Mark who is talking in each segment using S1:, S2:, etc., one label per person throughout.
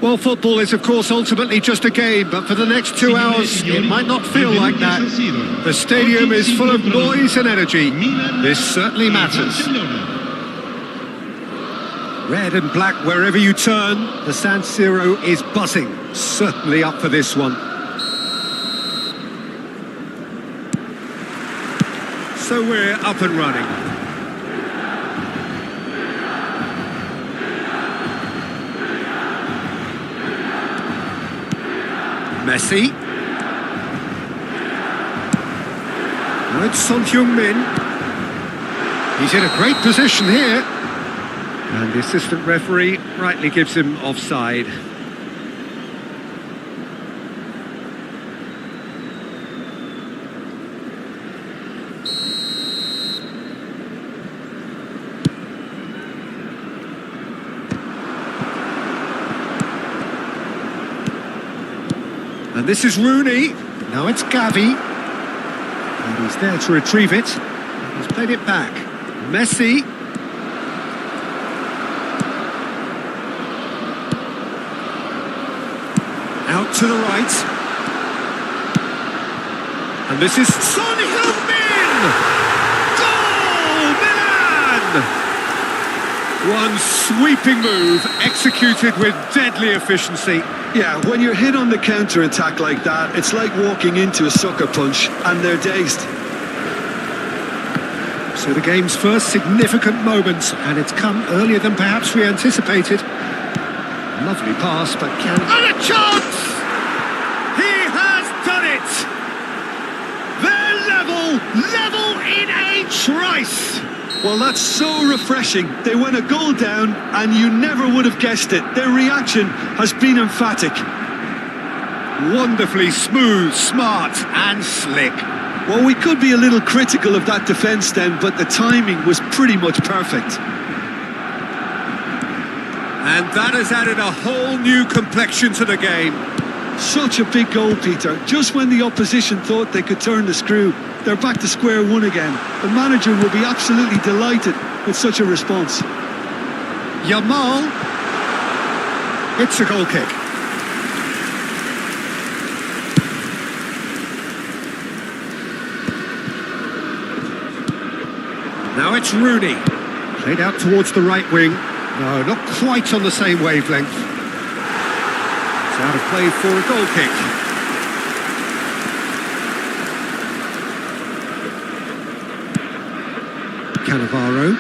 S1: Well, football is, of course, ultimately just a game, but for the next 2 hours, it might not feel like that. The stadium is full of noise and energy. This certainly matters. Red and black wherever you turn, the San Siro is buzzing. Certainly up for this one. So we're up and running. Messi. Good Son Heung-min. He's in a great position here. And the assistant referee rightly gives him offside. And this is Rooney. Now it's Gavi. And he's there to retrieve it. He's played it back. Messi. to the right. And this is Son Heung-min! Goal, Milan! One sweeping move, executed with deadly efficiency.
S2: Yeah, when you're hit on the counter-attack like that, it's like walking into a sucker punch, and they're dazed.
S1: So the game's first significant moment, and it's come earlier than perhaps we anticipated. Lovely pass, but can... And a chance! He has done it! They're level in a trice!
S2: Well, that's so refreshing. They went a goal down, and you never would have guessed it. Their reaction has been emphatic.
S1: Wonderfully smooth, smart, and slick.
S2: Well, we could be a little critical of that defence then, but the timing was pretty much perfect.
S1: And that has added a whole new complexion to the game.
S2: Such a big goal, Peter. Just when the opposition thought they could turn the screw, they're back to square one again. The manager will be absolutely delighted with such a response.
S1: Yamal. It's a goal kick. Now it's Rooney. Played out towards the right wing. No, not quite on the same wavelength. It's out of play for a goal kick. Cannavaro.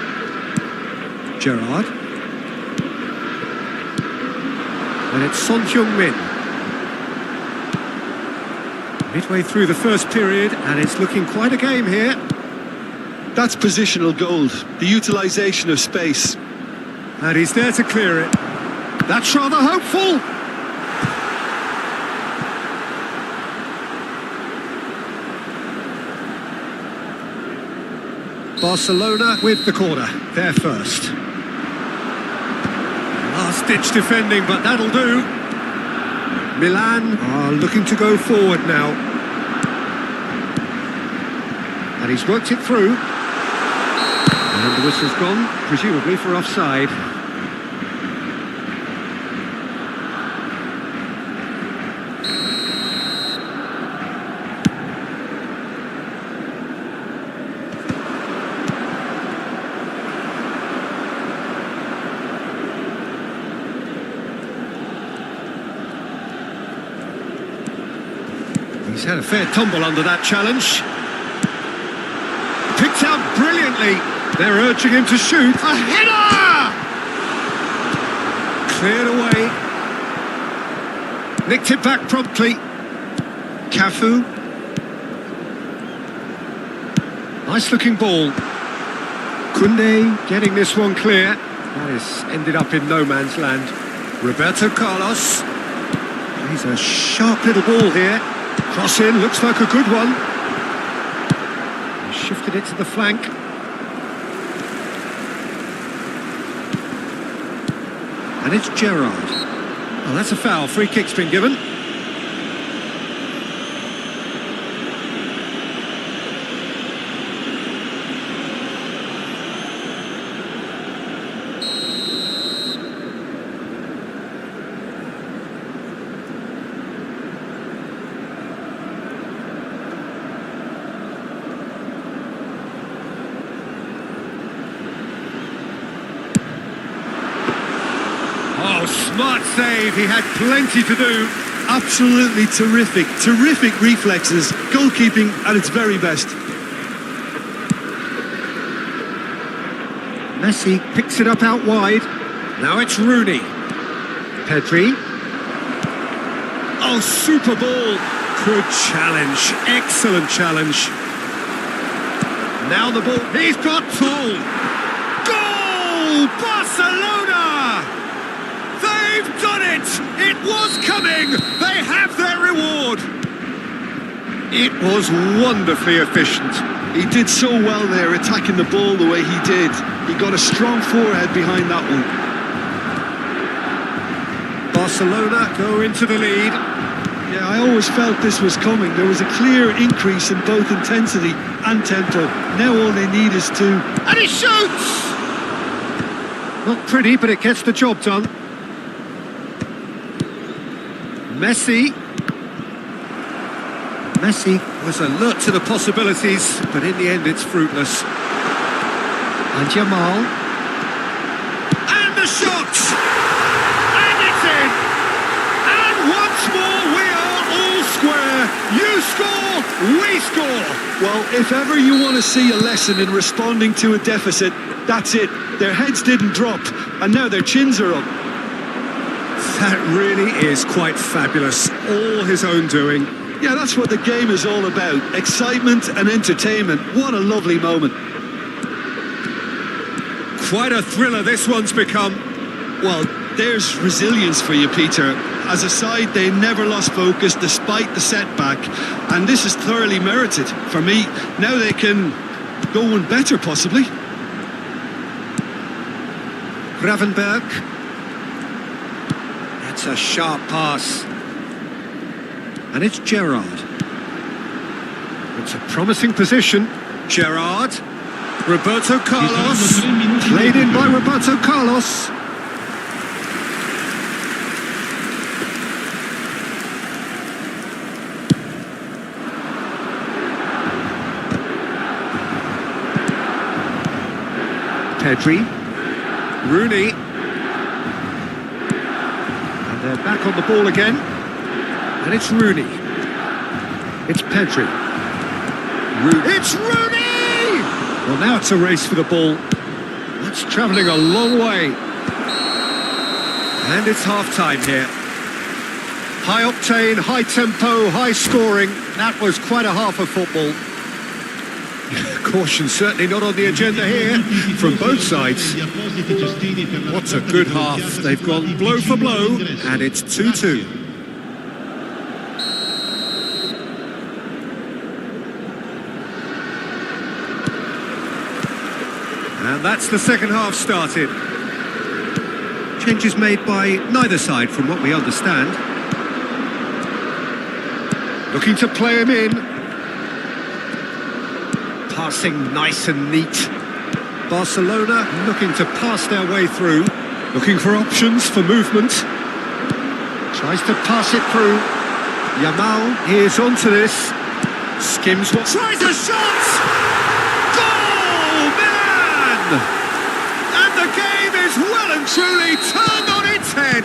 S1: Gerrard. And it's Son Heung-min. Midway through the first period, and it's looking quite a game here.
S2: That's positional gold, the utilisation of space.
S1: And he's there to clear it. That's rather hopeful. Barcelona with the corner, they're first. Last-ditch defending, but that'll do. Milan are looking to go forward now. And he's worked it through. And the whistle's gone, presumably for offside. He's had a fair tumble under that challenge. Picked out brilliantly. They're urging him to shoot. A header! Cleared away. Nicked it back promptly. Cafu. Nice looking ball. Kunde getting this one clear. That has ended up in no man's land. Roberto Carlos. He's a sharp little ball here. Cross in, looks like a good one. He shifted it to the flank. And it's Gerrard. Oh, that's a foul. Free kick's been given. Oh, smart save. He had plenty to do.
S2: Absolutely terrific. Terrific reflexes. Goalkeeping at its very best.
S1: Messi picks it up out wide. Now it's Rooney. Pedri. Oh, super ball. Good challenge. Excellent challenge. Now the ball. He's got Tool. Goal! Barcelona! They've done it! It was coming! They have their reward! It was wonderfully efficient.
S2: He did so well there, attacking the ball the way he did. He got a strong forehead behind that one.
S1: Barcelona go into the lead.
S2: Yeah, I always felt this was coming. There was a clear increase in both intensity and tempo. Now all they need is to...
S1: And he shoots! Not pretty, but it gets the job done. Messi. Messi was alert to the possibilities, but in the end it's fruitless. And Jamal. And the shot! And it's in! And once more we are all square. You score, we score!
S2: Well, if ever you want to see a lesson in responding to a deficit, that's it. Their heads didn't drop, and now their chins are up.
S1: That really is quite fabulous. All his own doing.
S2: Yeah, that's what the game is all about. Excitement and entertainment. What a lovely moment.
S1: Quite a thriller this one's become.
S2: Well, there's resilience for you, Peter. As a side, they never lost focus despite the setback. And this is thoroughly merited. For me, now they can go one better, possibly.
S1: Gravenberg. That's a sharp pass. And it's Gerrard. It's a promising position. Gerrard. Roberto Carlos. Played in by Roberto Carlos. Pedri. Rooney. And they're back on the ball again. And it's Rooney. It's Pedri. It's Rooney! Well, now it's a race for the ball. That's travelling a long way. And it's half-time here. High octane, high tempo, high scoring. That was quite a half of football. Caution certainly not on the agenda here from both sides. What a good half. They've gone blow for blow, and it's 2-2. And that's the second half started. Changes made by neither side from what we understand. Looking to play him in. Passing nice and neat. Barcelona looking to pass their way through. Looking for options for movement. Tries to pass it through. Yamal is onto this. Skims what... Tries a shot! Goal, man! And the game is well and truly turned on its head.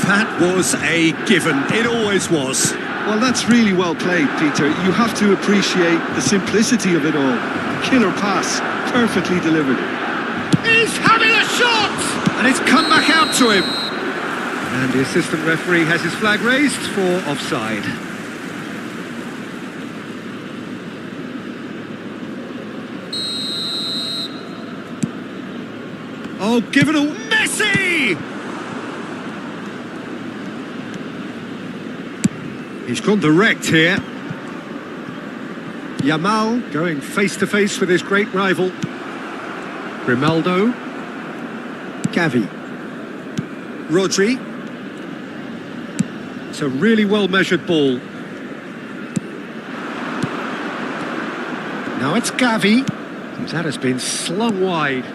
S1: That was a given. It always was.
S2: Well, that's really well played, Peter. You have to appreciate the simplicity of it all. Killer pass, perfectly delivered.
S1: He's having a shot! And it's come back out to him. And the assistant referee has his flag raised for offside. Oh, give it a... Messi! He's gone direct here. Yamal going face-to-face with his great rival. Grimaldo. Gavi. Rodri. It's a really well-measured ball. Now it's Gavi. That has been slung wide.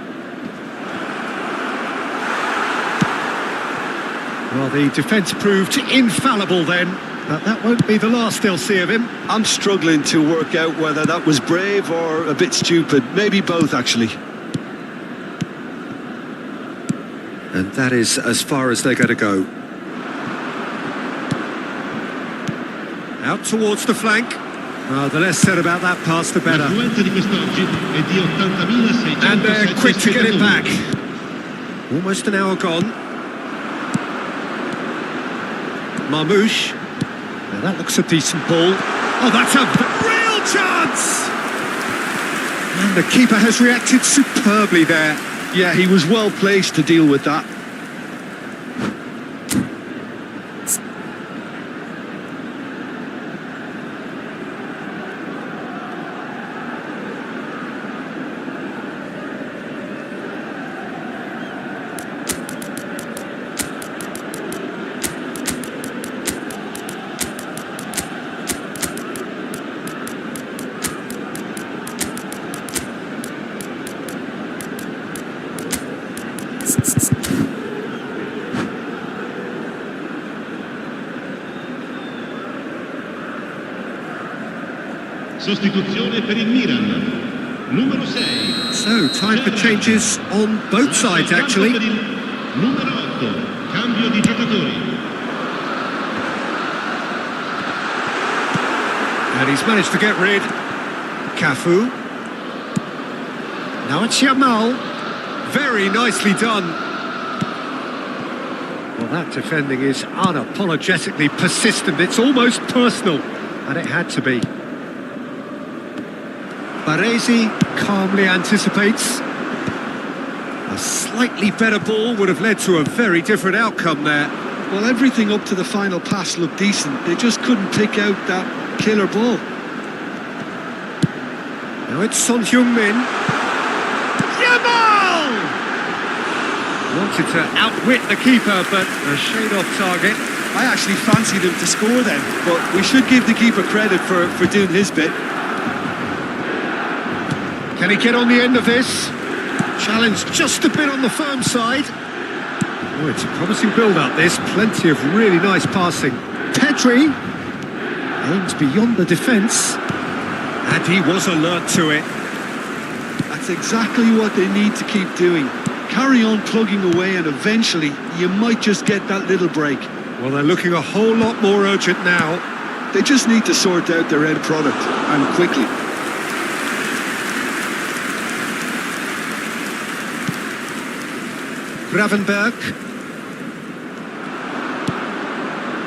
S1: Well, the defence proved infallible then. But that won't be the last they'll see of him.
S2: I'm struggling to work out whether that was brave or a bit stupid. Maybe both, actually.
S1: And that is as far as they're going to go. Out towards the flank. Well, the less said about that pass, the better. And they're quick to get it back. Almost an hour gone. Marmouche. Now that looks a decent ball. Oh, that's a real chance! And the keeper has reacted superbly there.
S2: Yeah, he was well placed to deal with that.
S3: Sostituzione per il Milan. Numero 6.
S1: So, time for changes on both sides, actually.
S3: Numero 8. Cambio di giocatori.
S1: And he's managed to get rid. Cafu. Now it's Yamal. Very nicely done. Well, that defending is unapologetically persistent. It's almost personal, and it had to be. Baresi calmly anticipates. A slightly better ball would have led to a very different outcome there.
S2: Well, everything up to the final pass looked decent. They just couldn't pick out that killer ball.
S1: Now it's Son Heung-min. Yamal! Wanted to outwit the keeper, but a shade off target.
S2: I actually fancied him to score then, but we should give the keeper credit for doing his bit.
S1: Can he get on the end of this? Challenge just a bit on the firm side. Oh, it's a promising build-up, this. Plenty of really nice passing. Pedri aims beyond the defence. And he was alert to it.
S2: That's exactly what they need to keep doing. Carry on plugging away and eventually you might just get that little break.
S1: Well, they're looking a whole lot more urgent now.
S2: They just need to sort out their end product, and quickly.
S1: Gravenberg.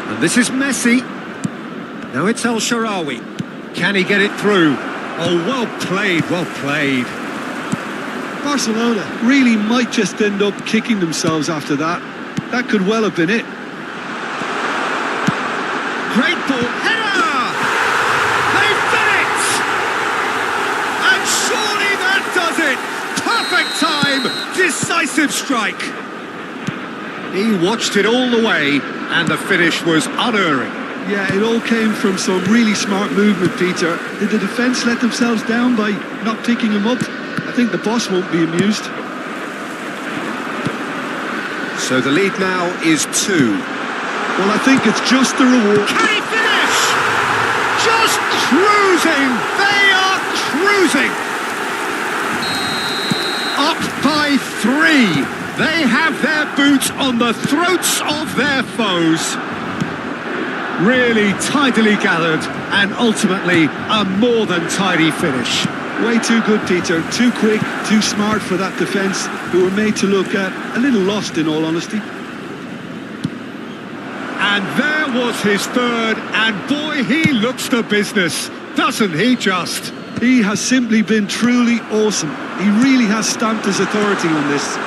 S1: And this is Messi. Now it's El Shaarawy. Can he get it through? Oh, well played, well played.
S2: Barcelona really might just end up kicking themselves after that. That could well have been it.
S1: Great ball, header! They've done it! And surely that does it! Perfect time, decisive strike. He watched it all the way, and the finish was unerring.
S2: Yeah, it all came from some really smart movement, Peter. Did the defence let themselves down by not picking him up? I think the boss won't be amused.
S1: So the lead now is 2.
S2: Well, I think it's just the reward.
S1: Can he finish? Just cruising! They are cruising! Up by 3. They have their boots on the throats of their foes. Really tidily gathered, and ultimately a more than tidy finish.
S2: Way too good, Peter. Too quick, too smart for that defence, who were made to look a little lost, in all honesty.
S1: And there was his third, and boy, he looks the business, doesn't he just?
S2: He has simply been truly awesome. He really has stamped his authority on this.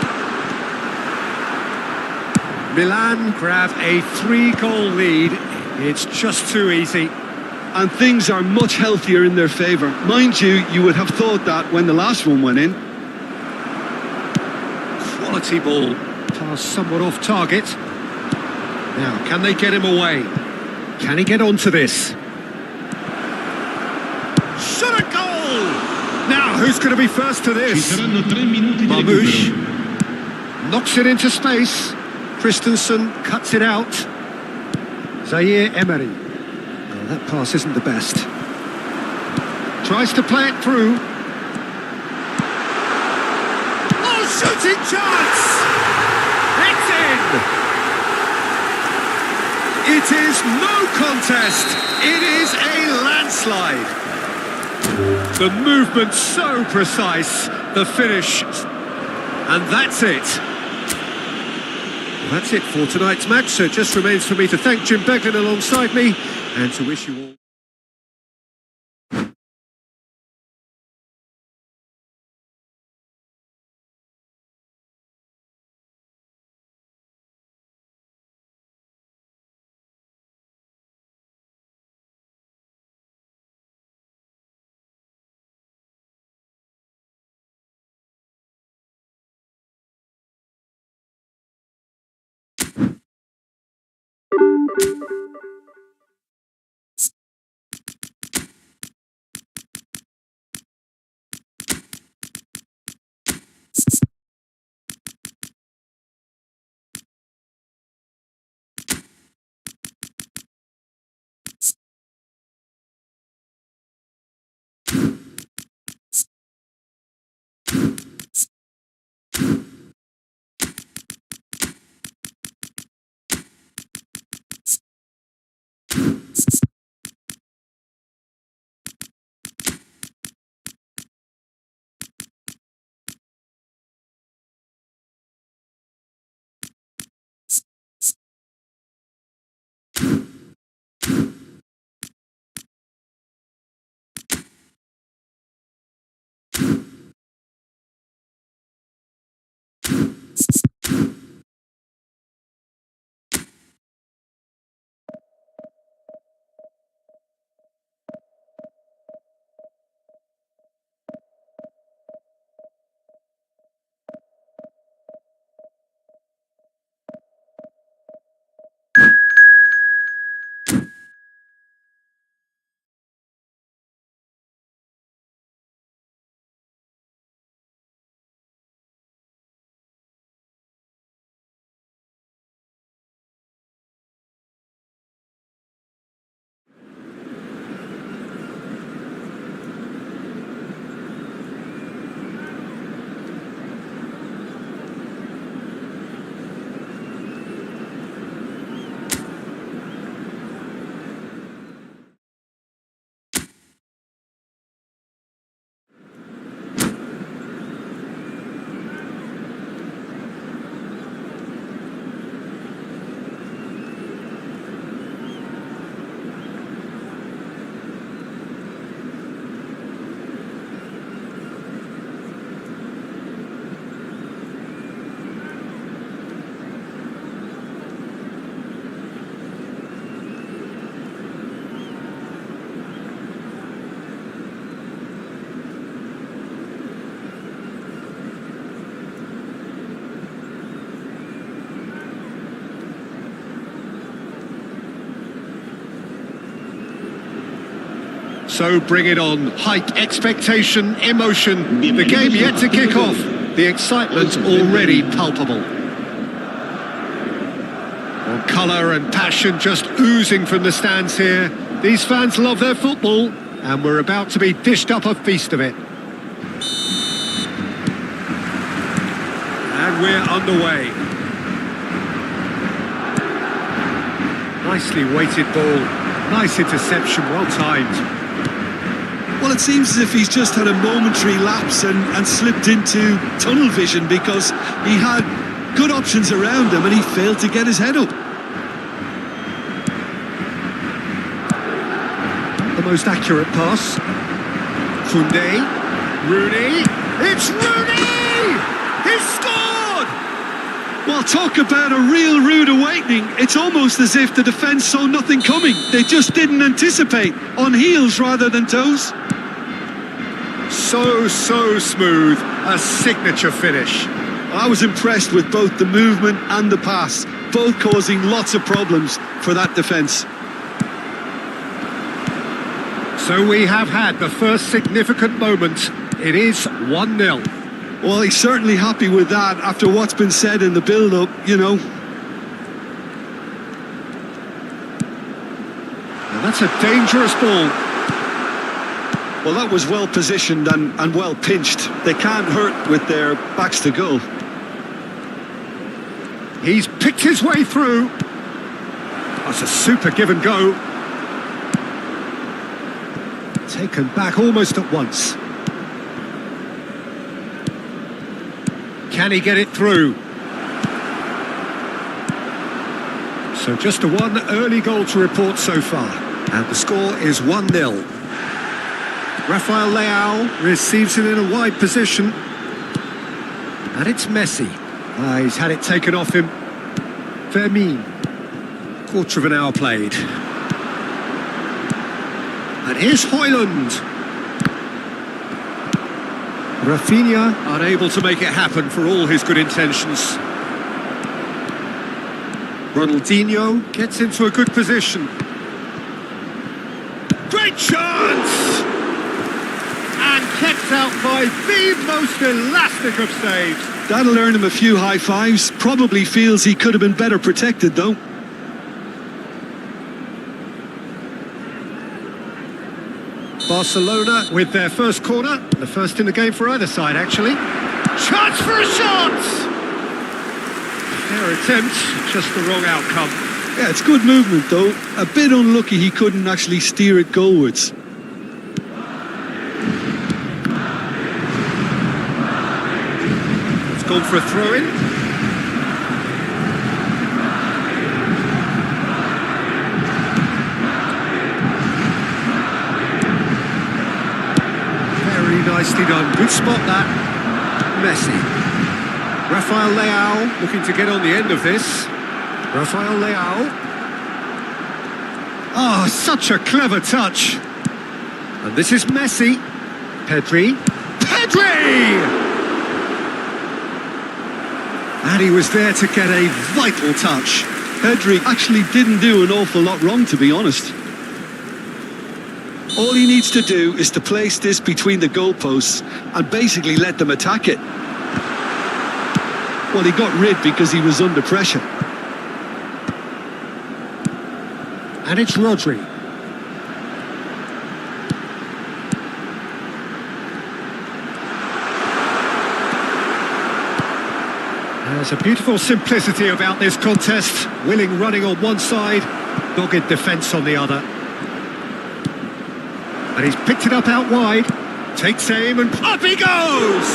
S1: Milan grab a 3-goal lead. It's just too easy.
S2: And things are much healthier in their favour. Mind you, you would have thought that when the last one went in.
S1: Quality ball. Pass somewhat off target. Now, can they get him away? Can he get onto this? Shot a goal! Now, who's going to be first to this? Mamouche knocks it into space. Christensen cuts it out. Zaire Emery. Oh, that pass isn't the best. Tries to play it through. Oh, shooting chance! It's in! It is no contest. It is a landslide. The movement so precise. The finish. And that's it. That's it for tonight's match, so it just remains for me to thank Jim Beglin alongside me and to wish you all So bring it on. Height, expectation, emotion. The game yet to kick off. The excitement already palpable. Well, colour and passion just oozing from the stands here. These fans love their football, and we're about to be dished up a feast of it. And we're underway. Nicely weighted ball. Nice interception, well timed.
S2: Well, it seems as if he's just had a momentary lapse and slipped into tunnel vision, because he had good options around him and he failed to get his head up.
S1: The most accurate pass. Koundé. Rooney. It's Rooney! He's scored!
S2: Well, talk about a real rude awakening. It's almost as if the defence saw nothing coming. They just didn't anticipate. On heels rather than toes.
S1: So smooth. A signature finish.
S2: I was impressed with both the movement and the pass, both causing lots of problems for that defence.
S1: So we have had the first significant moment. It is 1-0.
S2: Well, he's certainly happy with that after what's been said in the build-up, you know.
S1: Well, that's a dangerous ball.
S2: Well, that was well positioned and well pinched. They can't hurt with their backs to goal.
S1: He's picked his way through. That's a super give and go. Taken back almost at once. Can he get it through? So just a one early goal to report so far. And the score is 1-0. Rafael Leao receives it in a wide position. And it's Messi. He's had it taken off him. Fermin. Quarter of an hour played. And here's Højlund. Rafinha unable to make it happen for all his good intentions. Ronaldinho gets into a good position. Great chance! And kept out by the most elastic of saves.
S2: That'll earn him a few high fives. Probably feels he could have been better protected, though.
S1: Barcelona with their first corner. The first in the game for either side, actually. Chance for a shot! Their attempt, just the wrong outcome.
S2: Yeah, it's good movement, though. A bit unlucky he couldn't actually steer it goalwards.
S1: It's gone for a throw-in. Nicely done. Good spot that. Messi. Rafael Leao looking to get on the end of this. Rafael Leao. Oh, such a clever touch. And this is Messi. Pedri. And he was there to get a vital touch.
S2: Pedri actually didn't do an awful lot wrong, to be honest. All he needs to do is to place this between the goalposts and basically let them attack it. Well, he got rid because he was under pressure.
S1: And it's Rodri. There's a beautiful simplicity about this contest. Willing running on one side, dogged defence on the other. And he's picked it up out wide, takes aim and up he goes!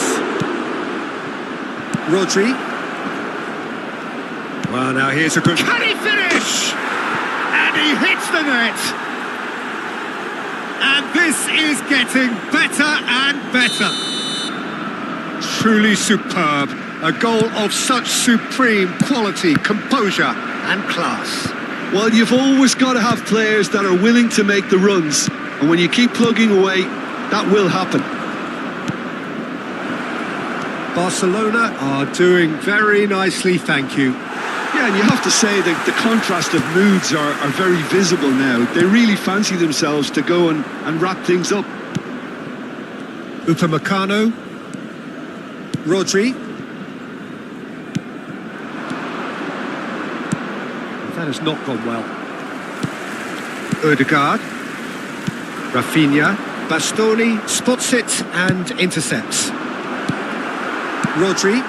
S1: Rodri. Well, now here's a good... Can he finish? And he hits the net! And this is getting better and better. Truly superb. A goal of such supreme quality, composure and class.
S2: Well, you've always got to have players that are willing to make the runs. And when you keep plugging away, that will happen.
S1: Barcelona are doing very nicely, thank you.
S2: Yeah, and you have to say that the contrast of moods are very visible now. They really fancy themselves to go and wrap things up.
S1: Upamecano. Rodri. That has not gone well. Odegaard. Rafinha. Bastoni spots it and intercepts. Rodri.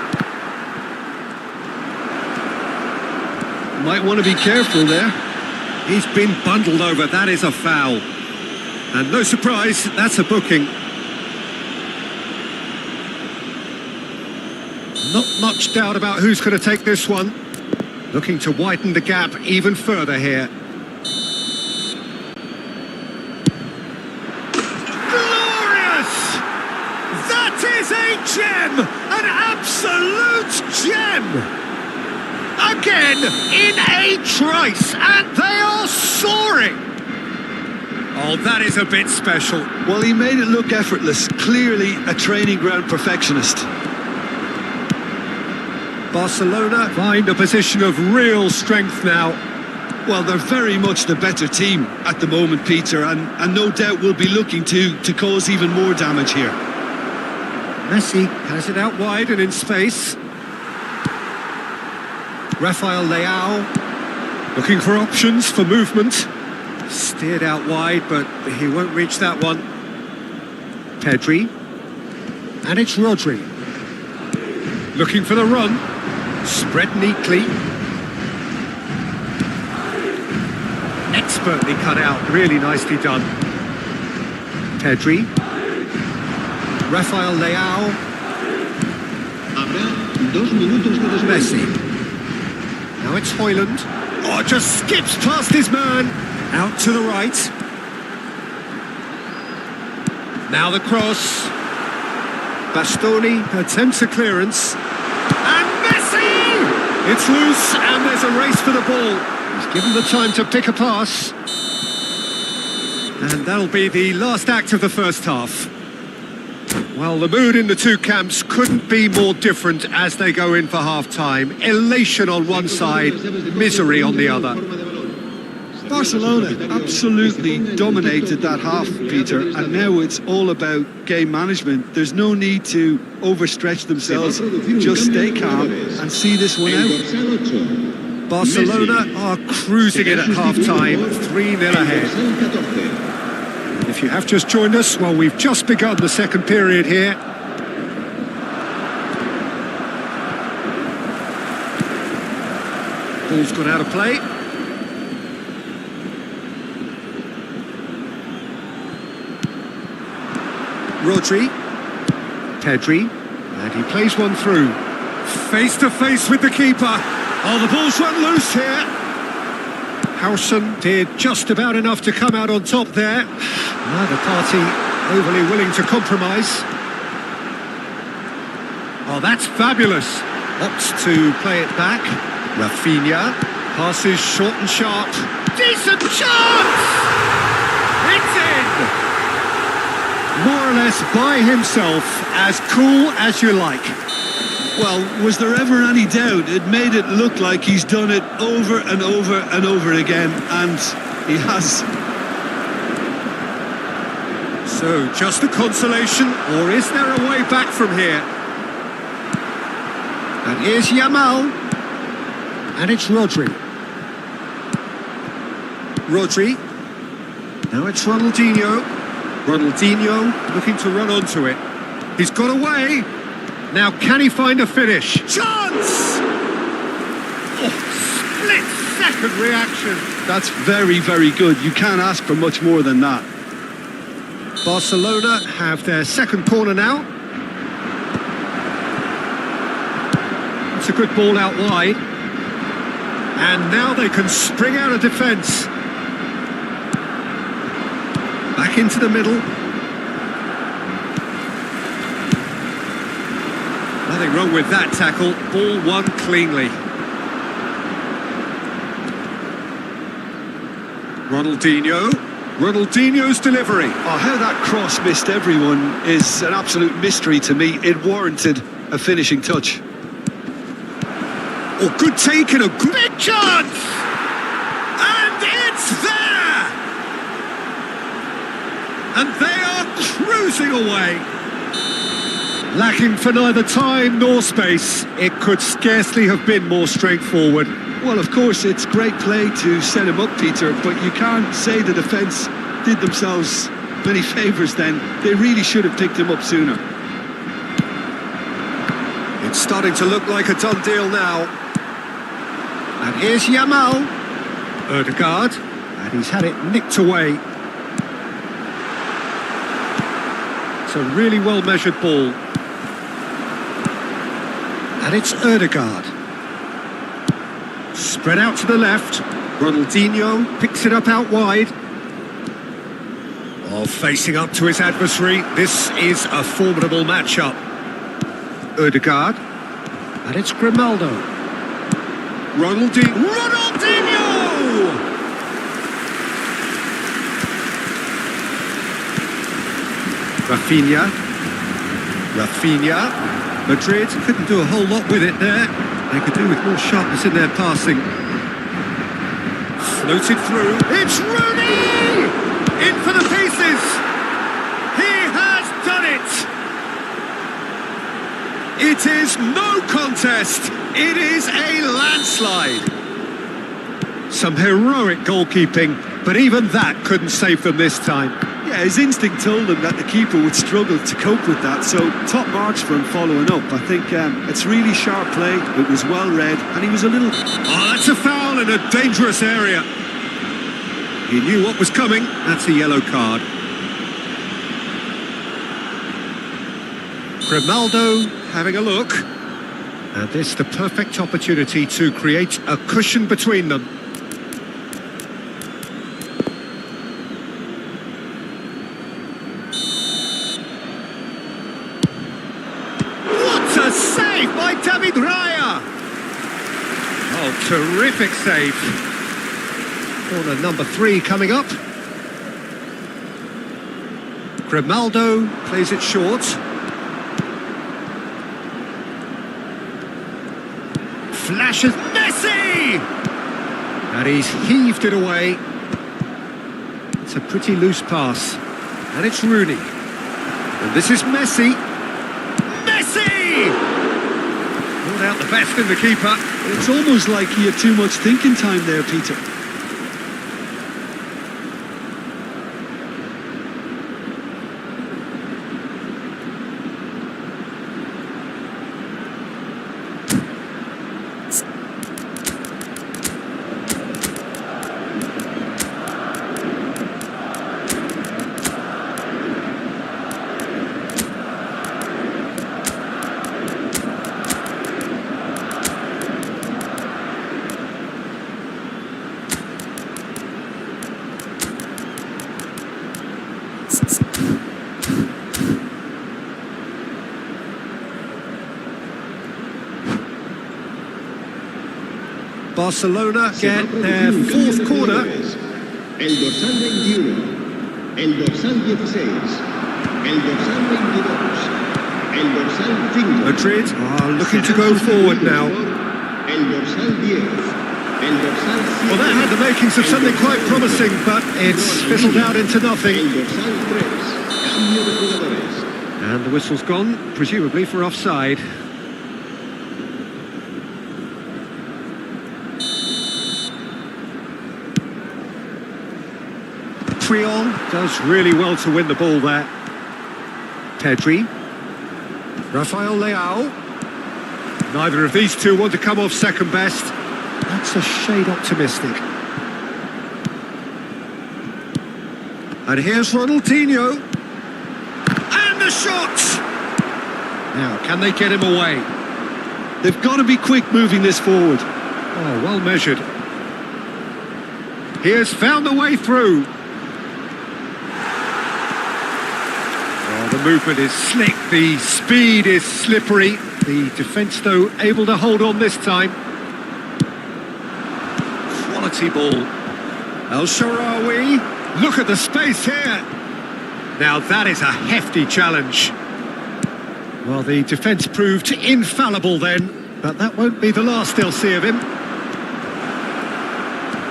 S2: Might want to be careful there.
S1: He's been bundled over. That is a foul. And no surprise, that's a booking. Not much doubt about who's going to take this one. Looking to widen the gap even further here. Glorious! That is a gem! An absolute gem! Again, in a trice, and they are soaring! Oh, that is a bit special.
S2: Well, he made it look effortless. Clearly a training ground perfectionist.
S1: Barcelona find a position of real strength now.
S2: Well, they're very much the better team at the moment, Peter, and no doubt will be looking to cause even more damage here.
S1: Messi has it out wide and in space. Rafael Leao looking for options for movement. Steered out wide, but he won't reach that one. Pedri. And it's Rodri. Looking for the run. Spread neatly. Expertly cut out. Really nicely done. Pedri. Rafael Leao.
S3: Habrá 2 minutos de descuento.
S1: Messi. Now it's Højlund. Oh, just skips past his man. Out to the right. Now the cross. Bastoni attempts a clearance. And Messi! It's loose and there's a race for the ball. He's given the time to pick a pass. And that'll be the last act of the first half. Well, the mood in the two camps couldn't be more different as they go in for half-time. Elation on one side, misery on the other.
S2: Barcelona absolutely dominated that half, Peter, and now it's all about game management. There's no need to overstretch themselves. Just stay calm and see this one out.
S1: Barcelona are cruising it at half-time, 3-0 ahead. If you have just joined us, well, we've just begun the second period here. Ball's gone out of play. Rodri. Pedri. And he plays one through. Face to face with the keeper. Oh, the ball's run loose here. Howson did just about enough to come out on top there. Neither party overly willing to compromise. Oh, that's fabulous. Opts to play it back. Rafinha passes short and sharp. Decent chance! It's in! More or less by himself, as cool as you like.
S2: Well, was there ever any doubt? It made it look like he's done it over and over and over again, and he has.
S1: So, just a consolation, or is there a way back from here? And here's Yamal. And it's Rodri. Rodri. Now it's Ronaldinho. Ronaldinho looking to run onto it. He's got away. Now, can he find a finish? Chance! Oh, split-second reaction.
S2: That's very, very good. You can't ask for much more than that.
S1: Barcelona have their second corner now. It's a good ball out wide. And now they can spring out of defence. Back into the middle. Nothing wrong with that tackle. Ball won cleanly. Ronaldinho. Ronaldinho's delivery.
S2: Oh, how that cross missed everyone is an absolute mystery to me. It warranted a finishing touch.
S1: Oh, good take and a big chance! And it's there! And they are cruising away. Lacking for neither time nor space, it could scarcely have been more straightforward.
S2: Well, of course, it's great play to set him up, Peter, but you can't say the defence did themselves many favours then. They really should have picked him up sooner.
S1: It's starting to look like a done deal now. And here's Yamal. Ødegaard. And he's had it nicked away. It's a really well-measured ball. And it's Ødegaard. Spread out to the left. Ronaldinho picks it up out wide. Oh, facing up to his adversary. This is a formidable matchup. Ødegaard. And it's Grimaldo. Ronaldinho! Rafinha. Madrid couldn't do a whole lot with it there. They could do with more sharpness in their passing. Floated through. It's Rooney! In for the pieces! He has done it! It is no contest. It is a landslide. Some heroic goalkeeping, but even that couldn't save them this time.
S2: Yeah, his instinct told him that the keeper would struggle to cope with that, so top marks for him following up. I think it's really sharp play, it was well read, and he was a little...
S1: Oh, that's a foul in a dangerous area. He knew what was coming. That's a yellow card. Grimaldo having a look. And this the perfect opportunity to create a cushion between them. What a save by David Raya! Oh, terrific save. Corner number 3 coming up. Grimaldo plays it short. Flashes Messi! And he's heaved it away. It's a pretty loose pass. And it's Rooney. And this is Messi. Messi! Pulled out the best in the keeper.
S2: It's almost like he had too much thinking time there, Peter.
S1: Barcelona get their 4th corner.
S3: El dorsal 21, el dorsal 16, el dorsal 22, el dorsal 5.
S1: Madrid are looking to go forward now.
S3: El dorsal 10, el dorsal 7.
S1: Well, that had the makings of something quite promising, but it's fizzled out into nothing.
S3: El dorsal 3, cambio de jugadores.
S1: And the whistle's gone, presumably for offside. Triol does really well to win the ball there. Pedri. Rafael Leao. Neither of these two want to come off second best. That's a shade optimistic. And here's Ronaldinho. And the shot! Now, can they get him away?
S2: They've got to be quick moving this forward.
S1: Oh, well measured. He has found a way through. Oh, the movement is slick, the speed is slippery. The defence, though, able to hold on this time. Quality ball. El Shaarawy. Look at the space here. Now that is a hefty challenge. Well, the defence proved infallible then. But that won't be the last they'll see of him.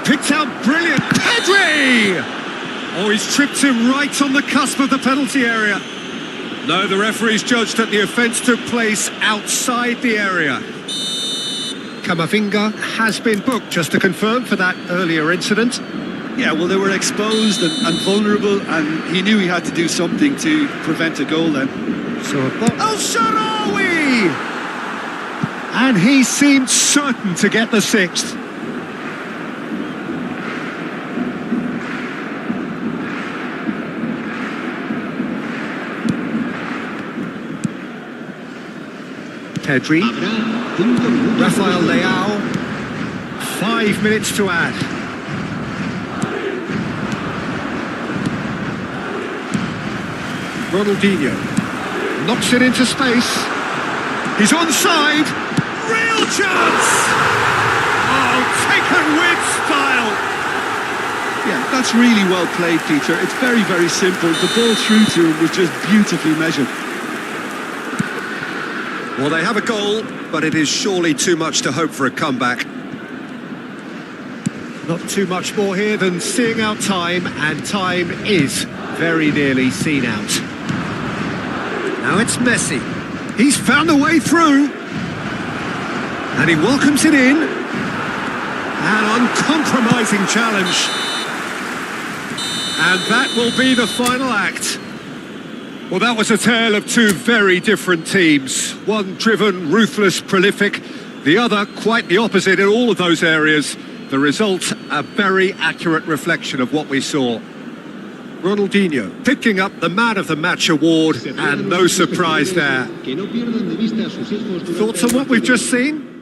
S1: Picked out brilliant. Pedri! Oh, he's tripped him right on the cusp of the penalty area. No, the referee's judged that the offence took place outside the area. Camavinga has been booked, just to confirm, for that earlier incident.
S2: Yeah, well, they were exposed and vulnerable, and he knew he had to do something to prevent a goal then.
S1: So Al-Sharawi! And he seemed certain to get the sixth. Pedri, Rafael Leao, 5 minutes to add. Ronaldinho knocks it into space. He's onside. Real chance! Oh, taken with style.
S2: Yeah, that's really well played, Peter. It's very, very simple. The ball through to him was just beautifully measured.
S1: Well, they have a goal, but it is surely too much to hope for a comeback. Not too much more here than seeing out time, and time is very nearly seen out. Now it's Messi. He's found a way through. And he welcomes it in. An uncompromising challenge. And that will be the final act. Well, that was a tale of two very different teams. One driven, ruthless, prolific. The other quite the opposite in all of those areas. The result, a very accurate reflection of what we saw. Ronaldinho picking up the Man of the Match award, and no surprise there. Thoughts on what we've just seen?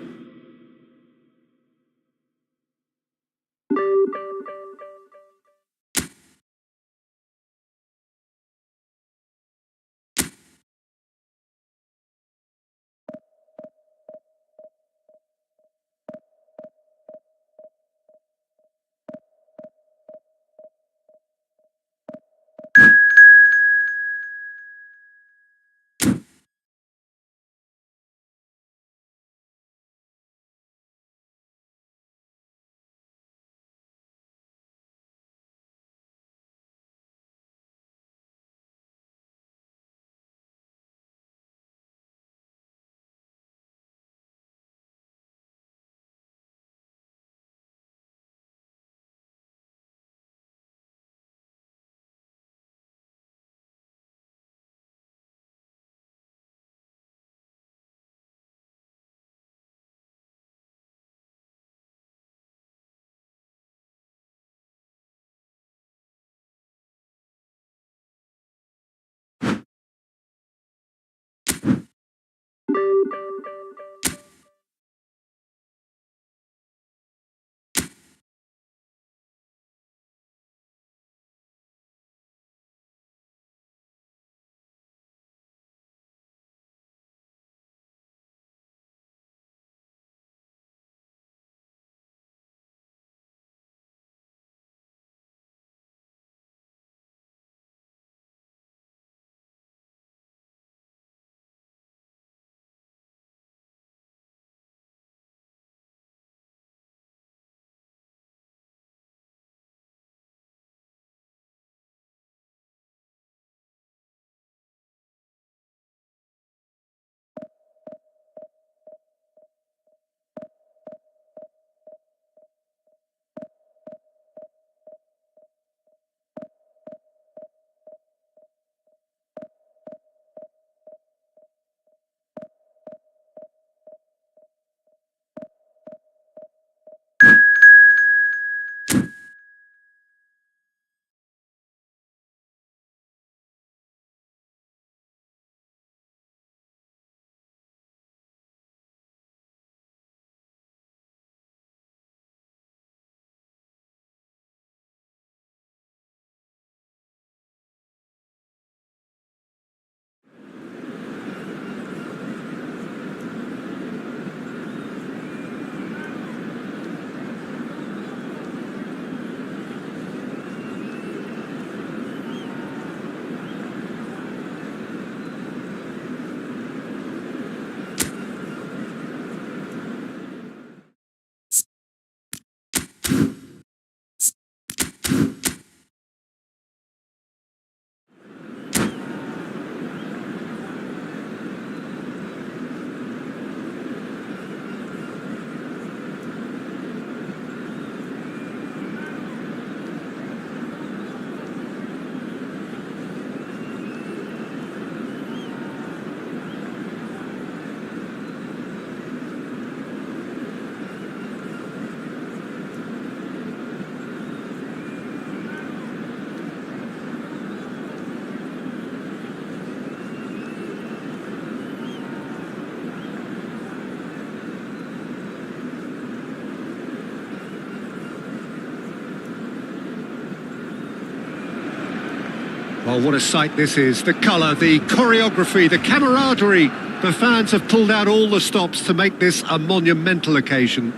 S1: Oh, what a sight this is. The colour, the choreography, the camaraderie. The fans have pulled out all the stops to make this a monumental occasion.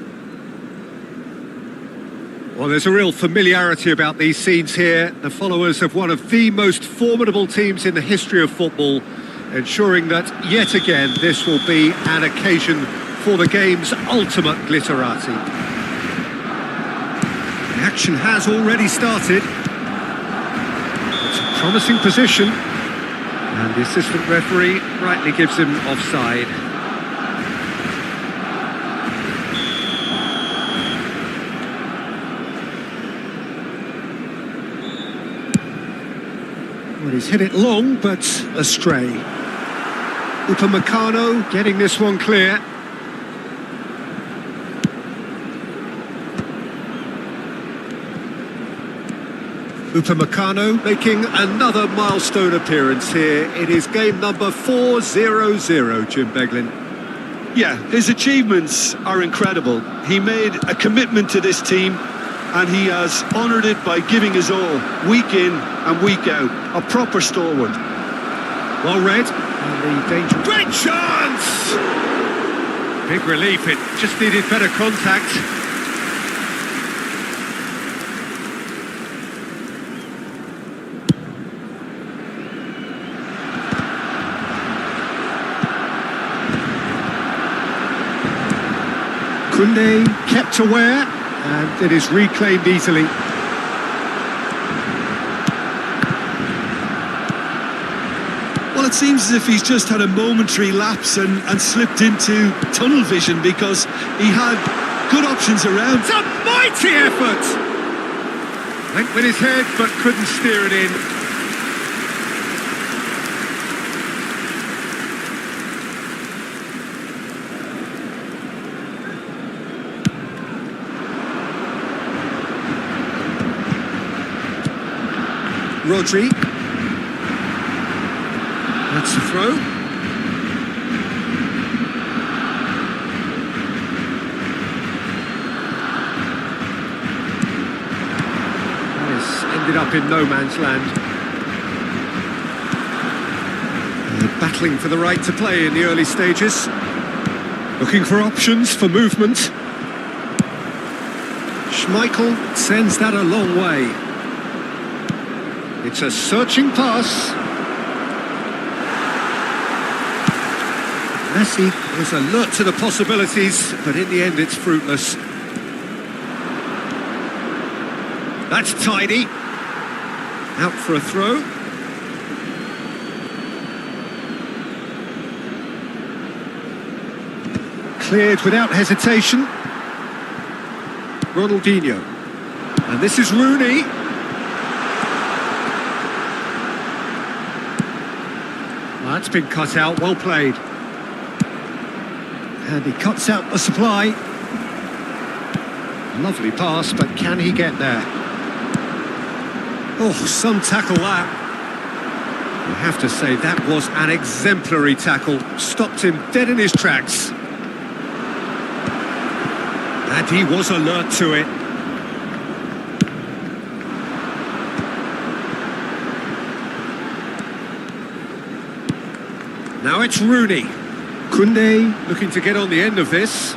S1: Well, there's a real familiarity about these scenes here. The followers of one of the most formidable teams in the history of football, ensuring that, yet again, this will be an occasion for the game's ultimate glitterati. The action has already started. It's a promising position, and the assistant referee rightly gives him offside. Well, he's hit it long, but astray. Upamecano getting this one clear. Upamecano making another milestone appearance here. It is game number 400, Jim Beglin.
S2: Yeah, his achievements are incredible. He made a commitment to this team, and he has honoured it by giving his all, week in and week out. A proper stalwart.
S1: Well read. And the danger. Great chance! Big relief, it just needed better contact. Koundé kept aware, and it is reclaimed easily.
S2: Well, it seems as if he's just had a momentary lapse and slipped into tunnel vision, because he had good options around.
S1: It's a mighty effort! Went with his head, but couldn't steer it in. Rodri. That's the throw. This ended up in no man's land. They're battling for the right to play in the early stages. Looking for options for movement. Schmeichel sends that a long way. It's a searching pass. Messi is alert to the possibilities, but in the end it's fruitless. That's tidy. Out for a throw. Cleared without hesitation. Ronaldinho. And this is Rooney. That's been cut out, well played. And he cuts out the supply. Lovely pass, but can he get there? Oh, some tackle that. I have to say, that was an exemplary tackle. Stopped him dead in his tracks. And he was alert to it. Now it's Rooney. Koundé looking to get on the end of this.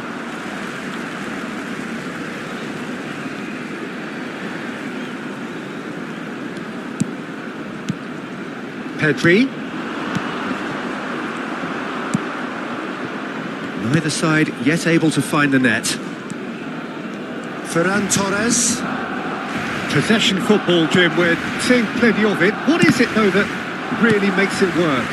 S1: Pedri. Neither side yet able to find the net. Ferran Torres. Possession football, Jim, we're seeing plenty of it. What is it, though, that really makes it work?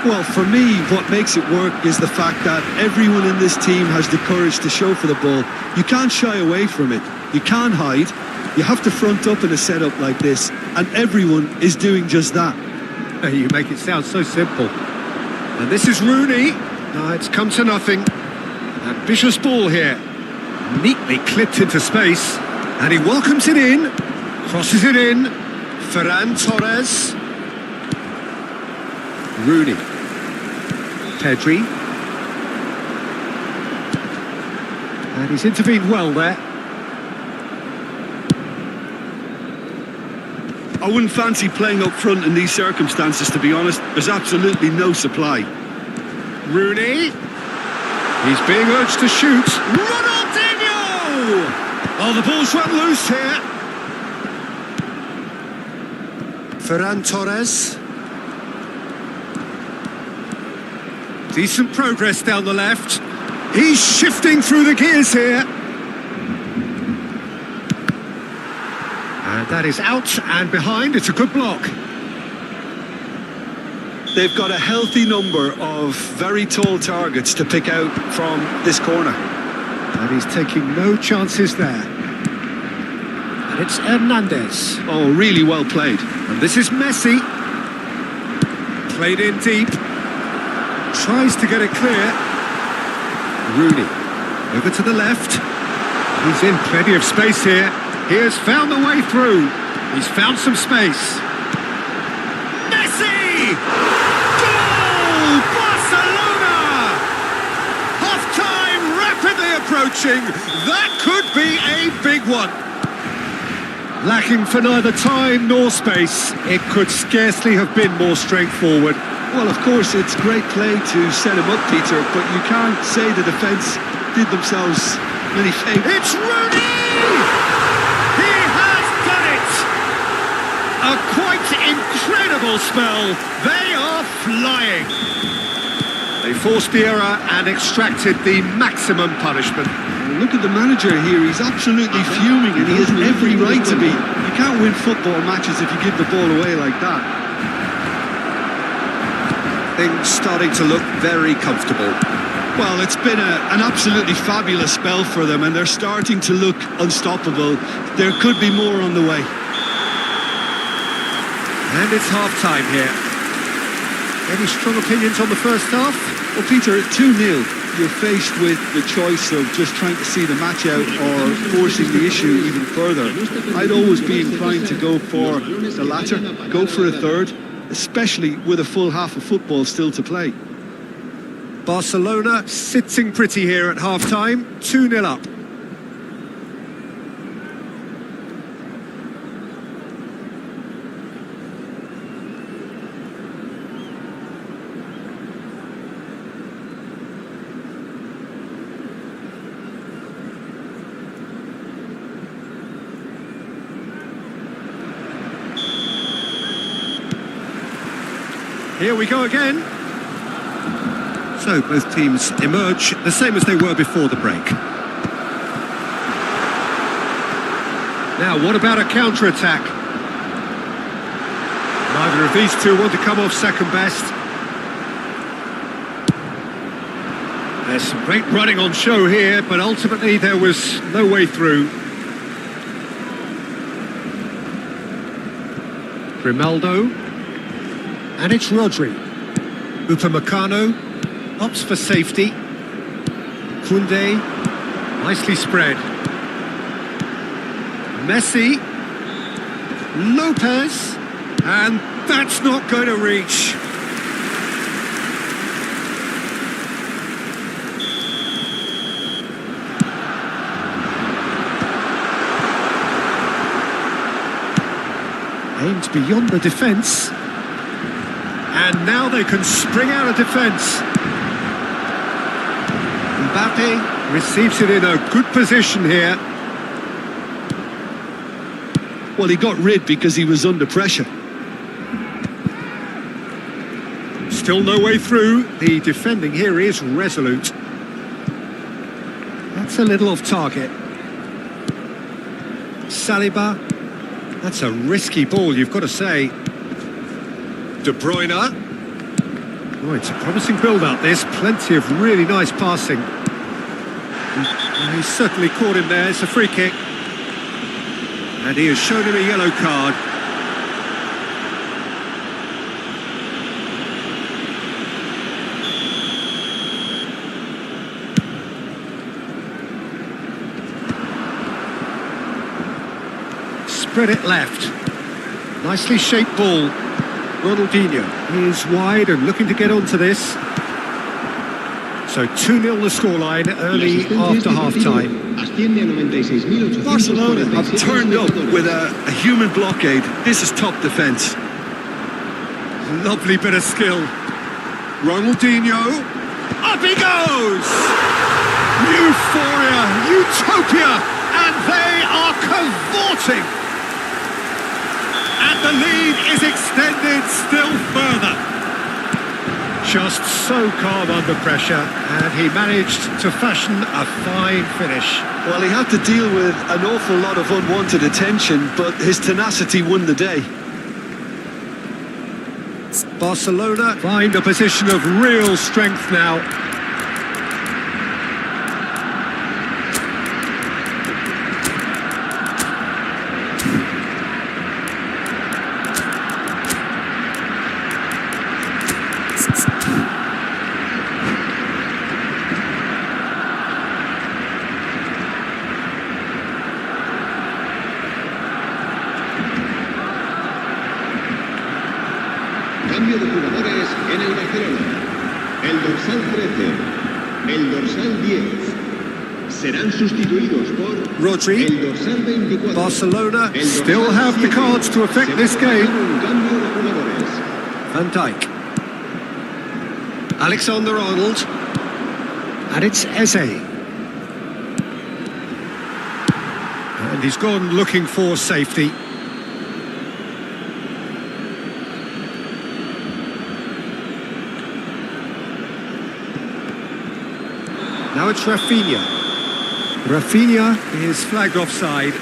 S2: Well, for me, what makes it work is the fact that everyone in this team has the courage to show for the ball. You can't shy away from it. You can't hide. You have to front up in a setup like this, and everyone is doing just that.
S1: You make it sound so simple. And this is Rooney. It's come to nothing. Ambitious ball here. Neatly clipped into space. And he welcomes it in. Crosses it in. Ferran Torres. Rooney. Pedri. And he's intervened well there.
S2: I wouldn't fancy playing up front in these circumstances, to be honest. There's absolutely no supply.
S1: Rooney. He's being urged to shoot. Ronaldinho! Oh, the ball's run loose here. Ferran Torres. Decent progress down the left. He's shifting through the gears here. And that is out and behind. It's a good block.
S2: They've got a healthy number of very tall targets to pick out from this corner.
S1: And he's taking no chances there. And it's Hernandez.
S2: Oh, really well played.
S1: And this is Messi. Played in deep. Tries to get it clear. Rooney. Over to the left. He's in plenty of space here. He has found the way through. He's found some space. Messi! Goal! Barcelona! Half-time rapidly approaching. That could be a big one. Lacking for neither time nor space. It could scarcely have been more straightforward.
S2: Well, of course, it's great play to set him up, Peter, but you can't say the defence did themselves many favours.
S1: It's Rooney! He has done it! A quite incredible spell. They are flying. They forced the error and extracted the maximum punishment.
S2: Look at the manager here. He's absolutely fuming, and he has every right to be. You can't win football matches if you give the ball away like that.
S1: Things starting to look very comfortable.
S2: Well, it's been an absolutely fabulous spell for them, and they're starting to look unstoppable. There could be more on the way.
S1: And it's half-time here. Any strong opinions on the first half?
S2: Well, Peter, 2-0. You're faced with the choice of just trying to see the match out or forcing the issue even further. I'd always be inclined to go for the latter, go for a third, especially with a full half of football still to play.
S1: Barcelona sitting pretty here at half-time, 2-0 up. Here we go again. So both teams emerge the same as they were before the break. Now, what about a counter-attack? Neither of these two want to come off second best. There's some great running on show here, but ultimately there was no way through. Grimaldo. And it's Rodri. Upamecano opts for safety. Koundé, nicely spread. Messi. Lopez. And that's not going to reach. Aimed beyond the defence. And now they can spring out of defence. Mbappe receives it in a good position here.
S2: Well, he got rid because he was under pressure.
S1: Still no way through. The defending here is resolute. That's a little off target. Saliba. That's a risky ball, you've got to say. De Bruyne. Oh, it's a promising build-up, this. Plenty of really nice passing. He's certainly caught him there. It's a free kick. And he has shown him a yellow card. Spread it left. Nicely shaped ball. Ronaldinho is wide and looking to get onto this. So 2-0 the scoreline early after half-time.
S2: Barcelona have turned up with a human blockade. This is top defence.
S1: Lovely bit of skill. Ronaldinho. Up he goes! Euphoria, utopia, and they are cavorting. And the lead is extended still further. Just so calm under pressure, and he managed to fashion a fine finish.
S2: Well, he had to deal with an awful lot of unwanted attention, but his tenacity won the day.
S1: Barcelona find a position of real strength now.
S3: Cambio de jugadores en el Barcelona. El dorsal 13, el dorsal 10 serán sustituidos por
S1: Rodri.
S3: el dorsal 24.
S1: Barcelona
S3: el dorsal
S1: still have the
S3: 7.
S1: cards to affect this game.
S3: Un cambio de jugadores.
S1: Van Dijk. Alexander-Arnold. And it's Eze. And he's gone looking for safety. Now it's Rafinha. Rafinha is flagged offside.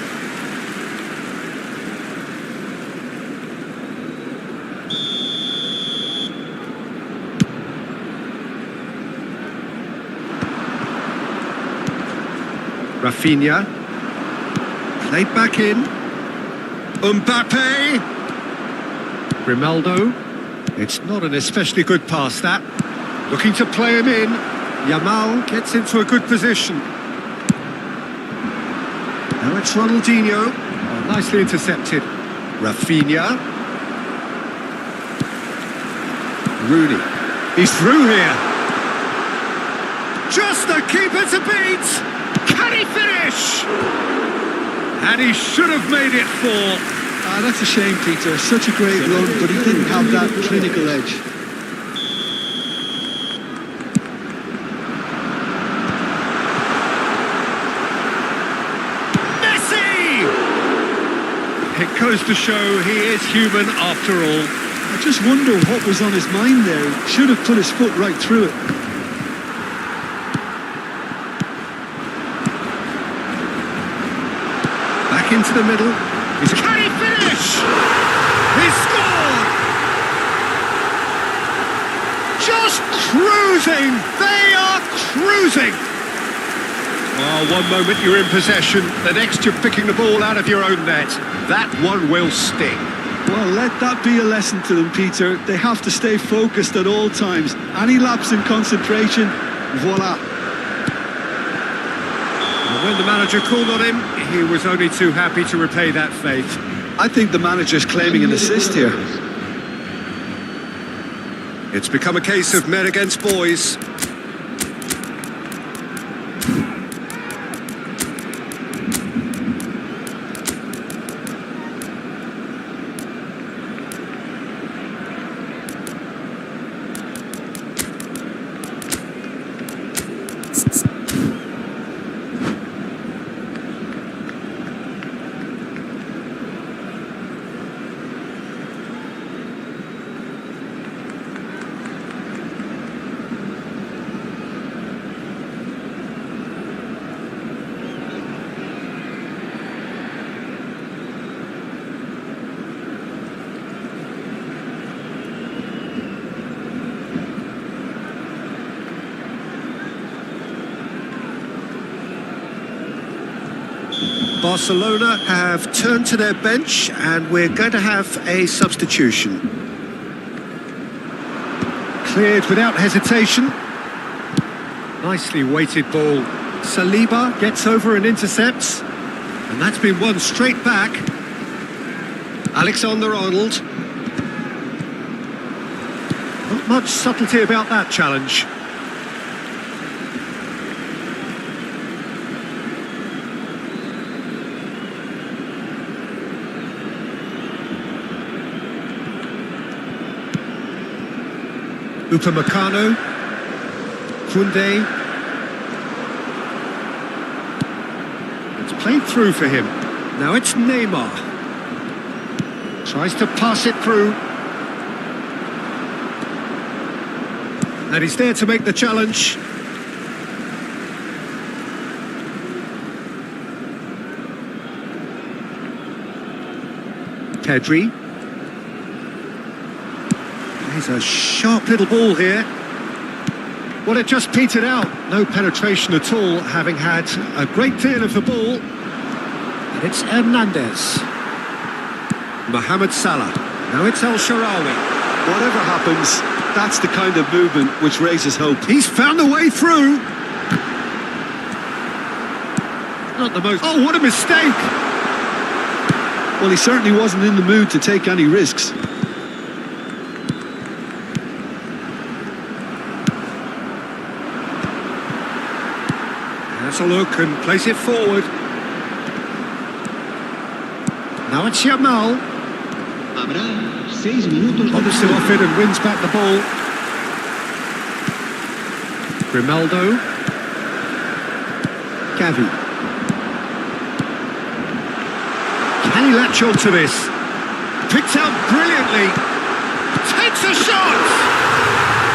S1: Rafinha. Played back in. Mbappe. Grimaldo. It's not an especially good pass, that. Looking to play him in. Yamal gets into a good position. Now it's Ronaldinho. Oh, nicely intercepted. Rafinha. Rooney. He's through here. Just the keeper to beat. Can he finish? And he should have made it 4.
S2: That's a shame, Peter. Such a great run, but he didn't have that clinical edge.
S1: It goes to show he is human after all.
S2: I just wonder what was on his mind there. He should have put his foot right through it.
S1: Back into the middle. Can he finish? He scored! Just cruising! They are cruising! Oh, one moment you're in possession, the next you're picking the ball out of your own net. That one will sting.
S2: Well, let that be a lesson to them, Peter. They have to stay focused at all times. Any lapse in concentration, voila.
S1: And when the manager called on him, he was only too happy to repay that faith.
S2: I think the manager's claiming an assist here.
S1: It's become a case of men against boys. Barcelona have turned to their bench and we're going to have a substitution. Cleared without hesitation. Nicely weighted ball. Saliba gets over and intercepts. And that's been won straight back. Alexander-Arnold. Not much subtlety about that challenge. Upamecano. Koundé. It's played through for him. Now it's Neymar. Tries to pass it through. And he's there to make the challenge. Pedri. He's a sharp little ball here. Well, it just petered out. No penetration at all, having had a great deal of the ball. And it's Hernandez. Mohamed Salah. Now it's El Shaarawy.
S2: Whatever happens, that's the kind of movement which raises hope.
S1: He's found a way through. Not the most... Oh, what a mistake!
S2: Well, he certainly wasn't in the mood to take any risks.
S1: Has a look and plays it forward. Now it's Yamal.
S3: Habrá 6 minutos de
S1: Obviously off it and wins back the ball. Grimaldo. Gavi. Can he latch on to this? Picked out brilliantly. Takes a shot!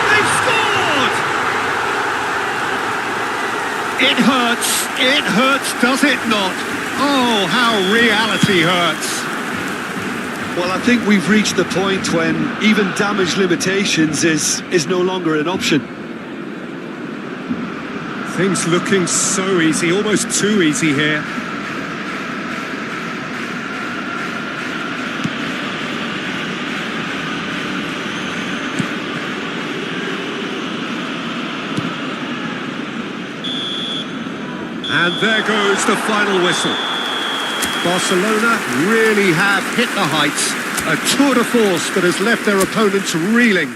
S1: They've scored! It hurts, does it not? Oh, how reality hurts.
S2: Well, I think we've reached the point when even damage limitations is no longer an option.
S1: Things looking so easy, almost too easy here. And there goes the final whistle. Barcelona really have hit the heights. A tour de force that has left their opponents reeling.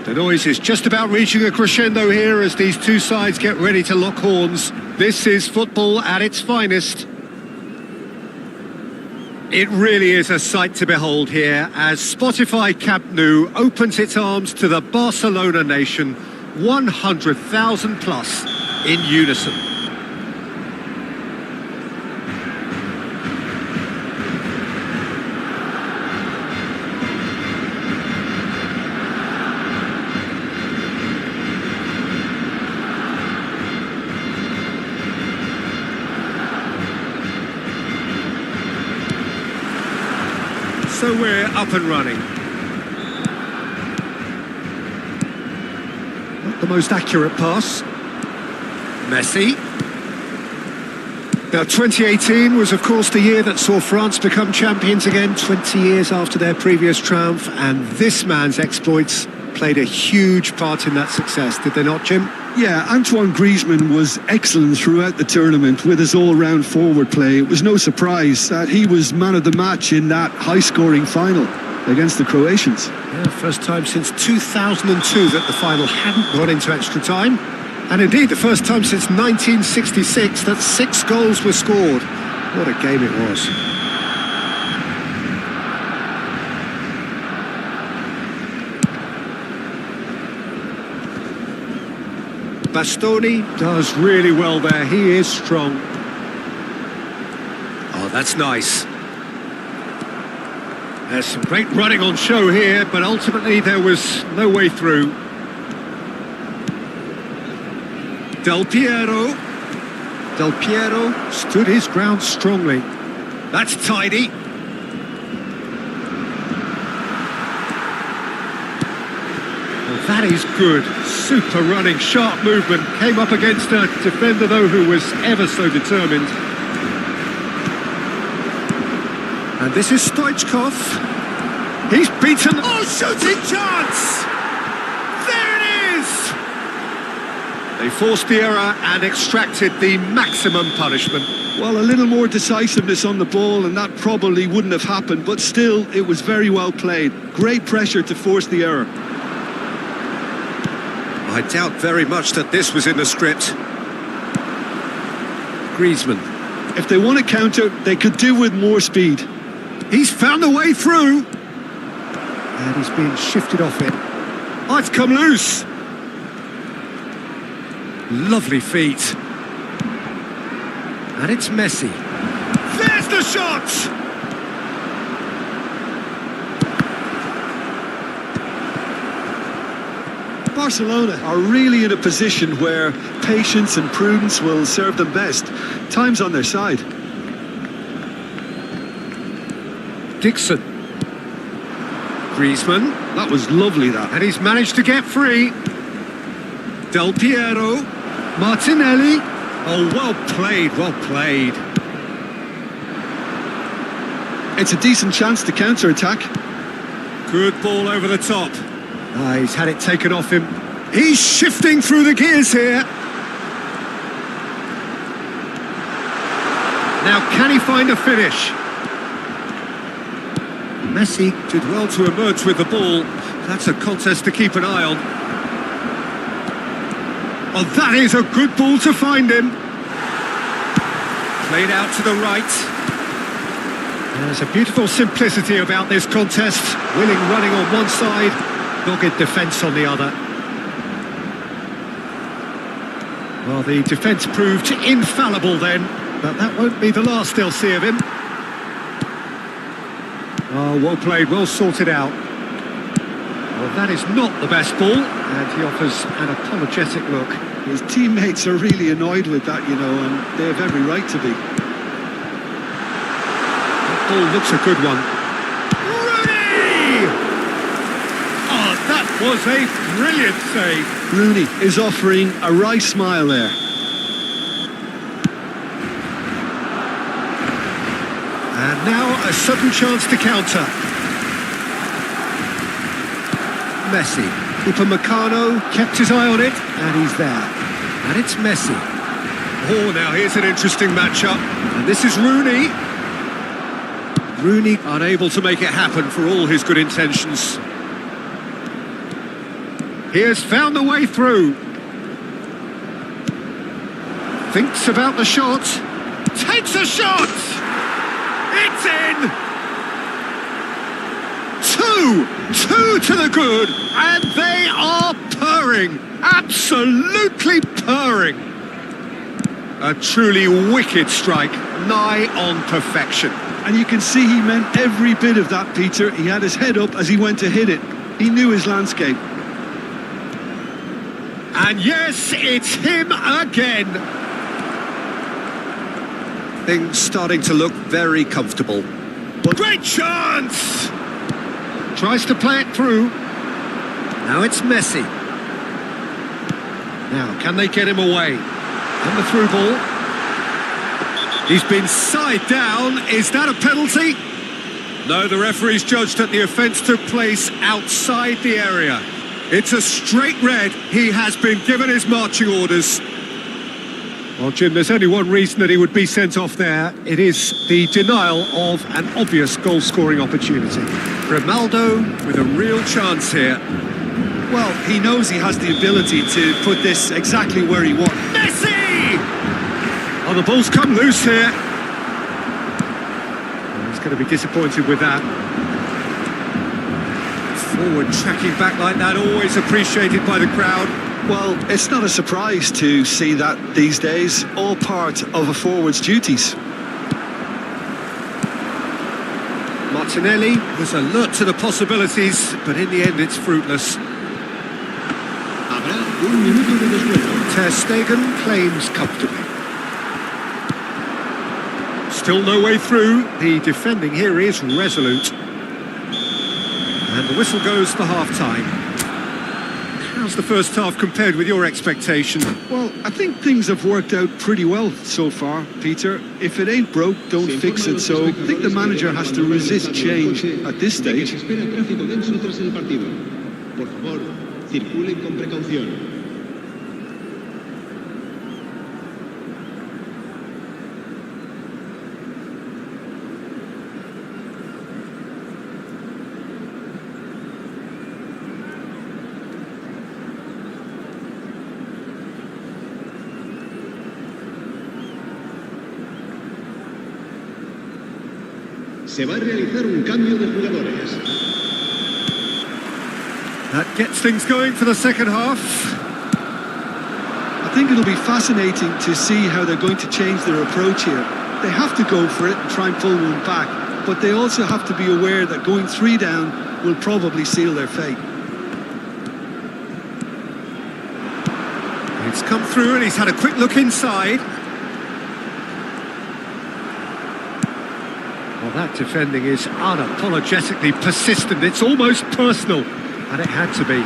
S1: The noise is just about reaching a crescendo here as these two sides get ready to lock horns. This is football at its finest. It really is a sight to behold here as Spotify Camp Nou opens its arms to the Barcelona nation, 100,000 plus in unison. So we're up and running. Not the most accurate pass. Messi. Now 2018 was of course the year that saw France become champions again, 20 years after their previous triumph, and this man's exploits played a huge part in that success, did they not, Jim?
S2: Yeah, Antoine Griezmann was excellent throughout the tournament with his all-round forward play. It was no surprise that he was man of the match in that high-scoring final against the Croatians.
S1: Yeah, first time since 2002 that the final hadn't gone into extra time. And indeed, the first time since 1966 that 6 goals were scored. What a game it was. Bastoni does really well there. He is strong. Oh, that's nice. There's some great running on show here, but ultimately there was no way through. Del Piero stood his ground strongly. That's tidy. Well, that is good. Super running, sharp movement. Came up against a defender, though, who was ever so determined. And this is Stoichkov. He's beaten. Oh, shooting chance! There it is! They forced the error and extracted the maximum punishment.
S2: Well, a little more decisiveness on the ball and that probably wouldn't have happened, but still, it was very well played. Great pressure to force the error.
S1: I doubt very much that this was in the script. Griezmann.
S2: If they want to counter, they could do with more speed.
S1: He's found a way through. And he's being shifted off it. Oh, it's come loose. Lovely feet. And it's Messi. There's the shot!
S2: Barcelona are really in a position where patience and prudence will serve them best. Time's on their side.
S1: Dixon. Griezmann.
S2: That was lovely, that.
S1: And he's managed to get free. Del Piero. Martinelli. Oh, well played, well played.
S2: It's a decent chance to counter-attack.
S1: Good ball over the top. He's had it taken off him. He's shifting through the gears here. Now, can he find a finish? Messi did well to emerge with the ball. That's a contest to keep an eye on. Oh, that is a good ball to find him. Played out to the right. There's a beautiful simplicity about this contest. Willing running on one side, dogged defence on the other. Well, the defence proved infallible then, but that won't be the last they'll see of him. Oh, well played, well sorted out. Well, that is not the best ball, and he offers an apologetic look.
S2: His teammates are really annoyed with that, you know, and they have every right to be.
S1: That ball looks a good one. Rooney! Oh, that was a brilliant save.
S2: Rooney is offering a wry smile there.
S1: And now a sudden chance to counter. Messi. Upamecano kept his eye on it, and he's there. And it's Messi. Oh, now here's an interesting matchup. And this is Rooney. Rooney unable to make it happen for all his good intentions. He has found the way through. Thinks about the shot. Takes a shot! It's in! Two to the good, and they are purring, absolutely purring. A truly wicked strike, nigh on perfection.
S2: And you can see he meant every bit of that, Peter. He had his head up as he went to hit it. He knew his landscape.
S1: And yes, it's him again. Things starting to look very comfortable. Great chance! Tries to play it through. Now it's Messi. Now, can they get him away? And the through ball. He's been side down. Is that a penalty? No, the referee's judged that the offence took place outside the area. It's a straight red. He has been given his marching orders. Well, Jim, there's only one reason that he would be sent off there. It is the denial of an obvious goal-scoring opportunity. Grimaldo with a real chance here.
S2: Well, he knows he has the ability to put this exactly where he wants.
S1: Messi! Oh, the ball's come loose here. Oh, he's going to be disappointed with that. Forward tracking back like that, always appreciated by the crowd.
S2: Well, it's not a surprise to see that these days, all part of a forward's duties.
S1: Martinelli was alert to the possibilities, but in the end it's fruitless.
S3: Habrá un minuto de descuento.
S1: Ter Stegen claims comfortably. Still no way through. The defending here is resolute. And the whistle goes for half-time. How's the first half compared with your expectation?
S2: Well, I think things have worked out pretty well so far, Peter. If it ain't broke, don't fix it. So I think the manager has to resist change at this stage.
S3: Se espera tráfico denso tras el partido. Por favor, circulen con precaución. Se va a realizar un cambio de jugadores.
S1: That gets things going for the second half.
S2: I think it'll be fascinating to see how they're going to change their approach here. They have to go for it and try and pull one back, but they also have to be aware that going 3 down will probably seal their fate.
S1: It's come through and he's had a quick look inside. Well, that defending is unapologetically persistent. It's almost personal, and it had to be.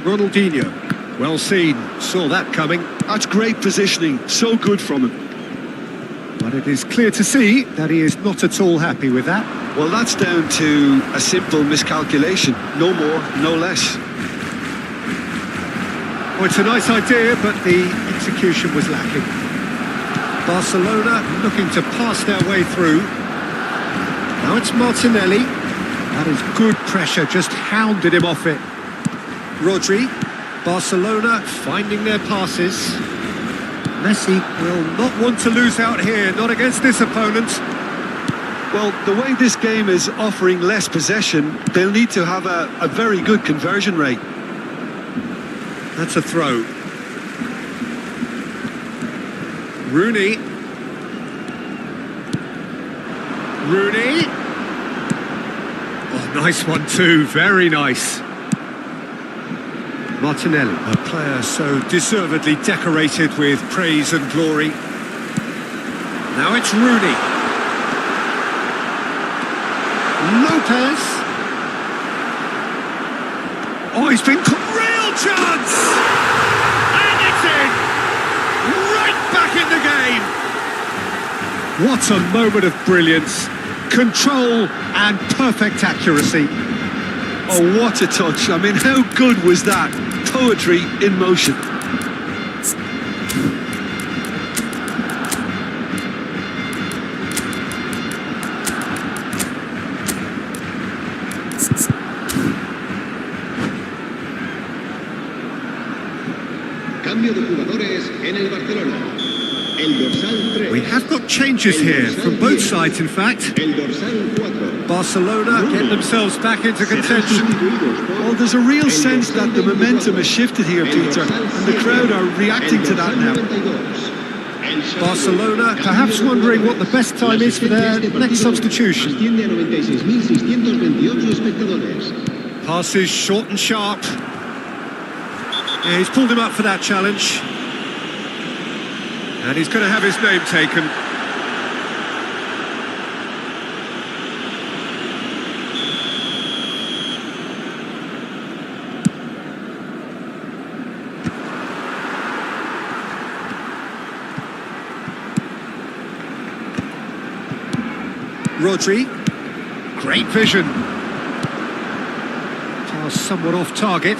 S1: Ronaldinho, well seen, saw that coming.
S2: That's great positioning, so good from him.
S1: But it is clear to see that he is not at all happy with that.
S2: Well, that's down to a simple miscalculation. No more, no less.
S1: Well, it's a nice idea, but the execution was lacking. Barcelona looking to pass their way through. Now it's Martinelli. That is good pressure, just hounded him off it. Rodri, Barcelona finding their passes. Messi will not want to lose out here, not against this opponent.
S2: Well, the way this game is offering less possession, they'll need to have a very good conversion rate.
S1: That's a throw. Rooney. Oh, nice one too, very nice. Martinelli, a player so deservedly decorated with praise and glory. Now it's Rooney. Lopez. Oh, he's been real chance! And it's in! Right back in the game! What a moment of brilliance. Control and perfect accuracy.
S2: Oh, what a touch. I mean, how good was that? Poetry in motion.
S3: Cambio de jugadores en el Barcelona. El dorsal 3.
S1: We have got changes here from both sides, in fact.
S3: El dorsal 4.
S1: Barcelona get themselves back into contention.
S2: Well, there's a real sense that the momentum has shifted here, Peter, and the crowd are reacting to that now.
S1: Barcelona perhaps wondering what the best time is for their next substitution. Passes short and sharp. Yeah, he's pulled him up for that challenge. And he's going to have his name taken. Rodri. Great vision. Pass somewhat off target.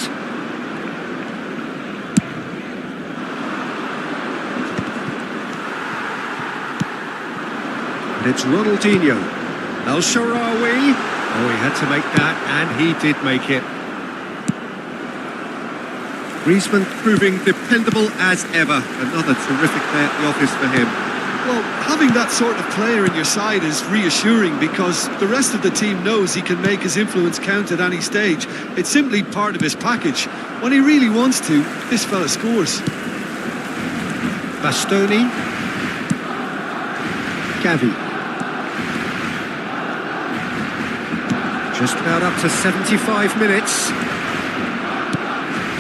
S1: And it's Ronaldinho. El Shaarawy. Oh, he had to make that, and he did make it. Griezmann proving dependable as ever. Another terrific day at the office for him.
S2: Well, having that sort of player in your side is reassuring because the rest of the team knows he can make his influence count at any stage. It's simply part of his package. When he really wants to, this fella scores.
S1: Bastoni. Gavi. Just about up to 75 minutes.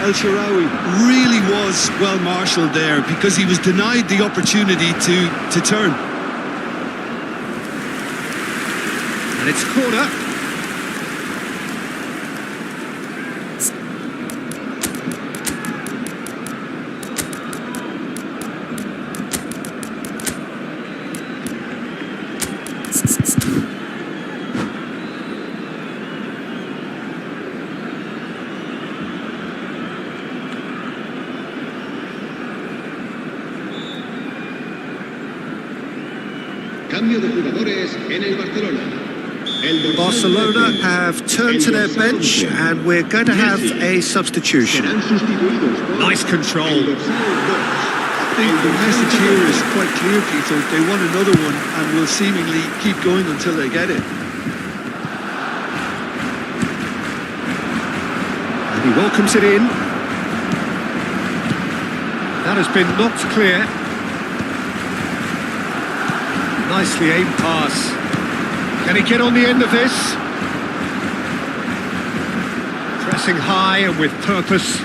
S2: El Shaarawy really was well marshalled there because he was denied the opportunity to turn.
S1: And it's corner.
S3: Cambio de jugadores en el Barcelona.
S1: Barcelona have turned to their bench and we're going to have a substitution. Nice control.
S2: I think the message here is quite clear, Peter. They want another one and will seemingly keep going until they get it.
S1: And he welcomes it in. That has been knocked clear. Nicely aimed pass. Can he get on the end of this? Pressing high and with purpose.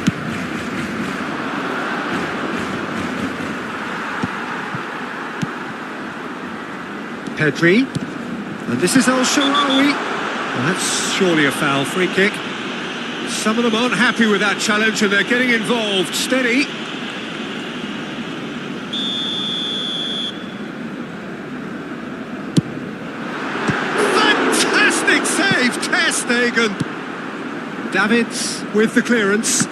S1: Pedri. And this is El Shaarawy. Well, that's surely a foul. Free kick. Some of them aren't happy with that challenge and they're getting involved. Steady. Davids with the clearance.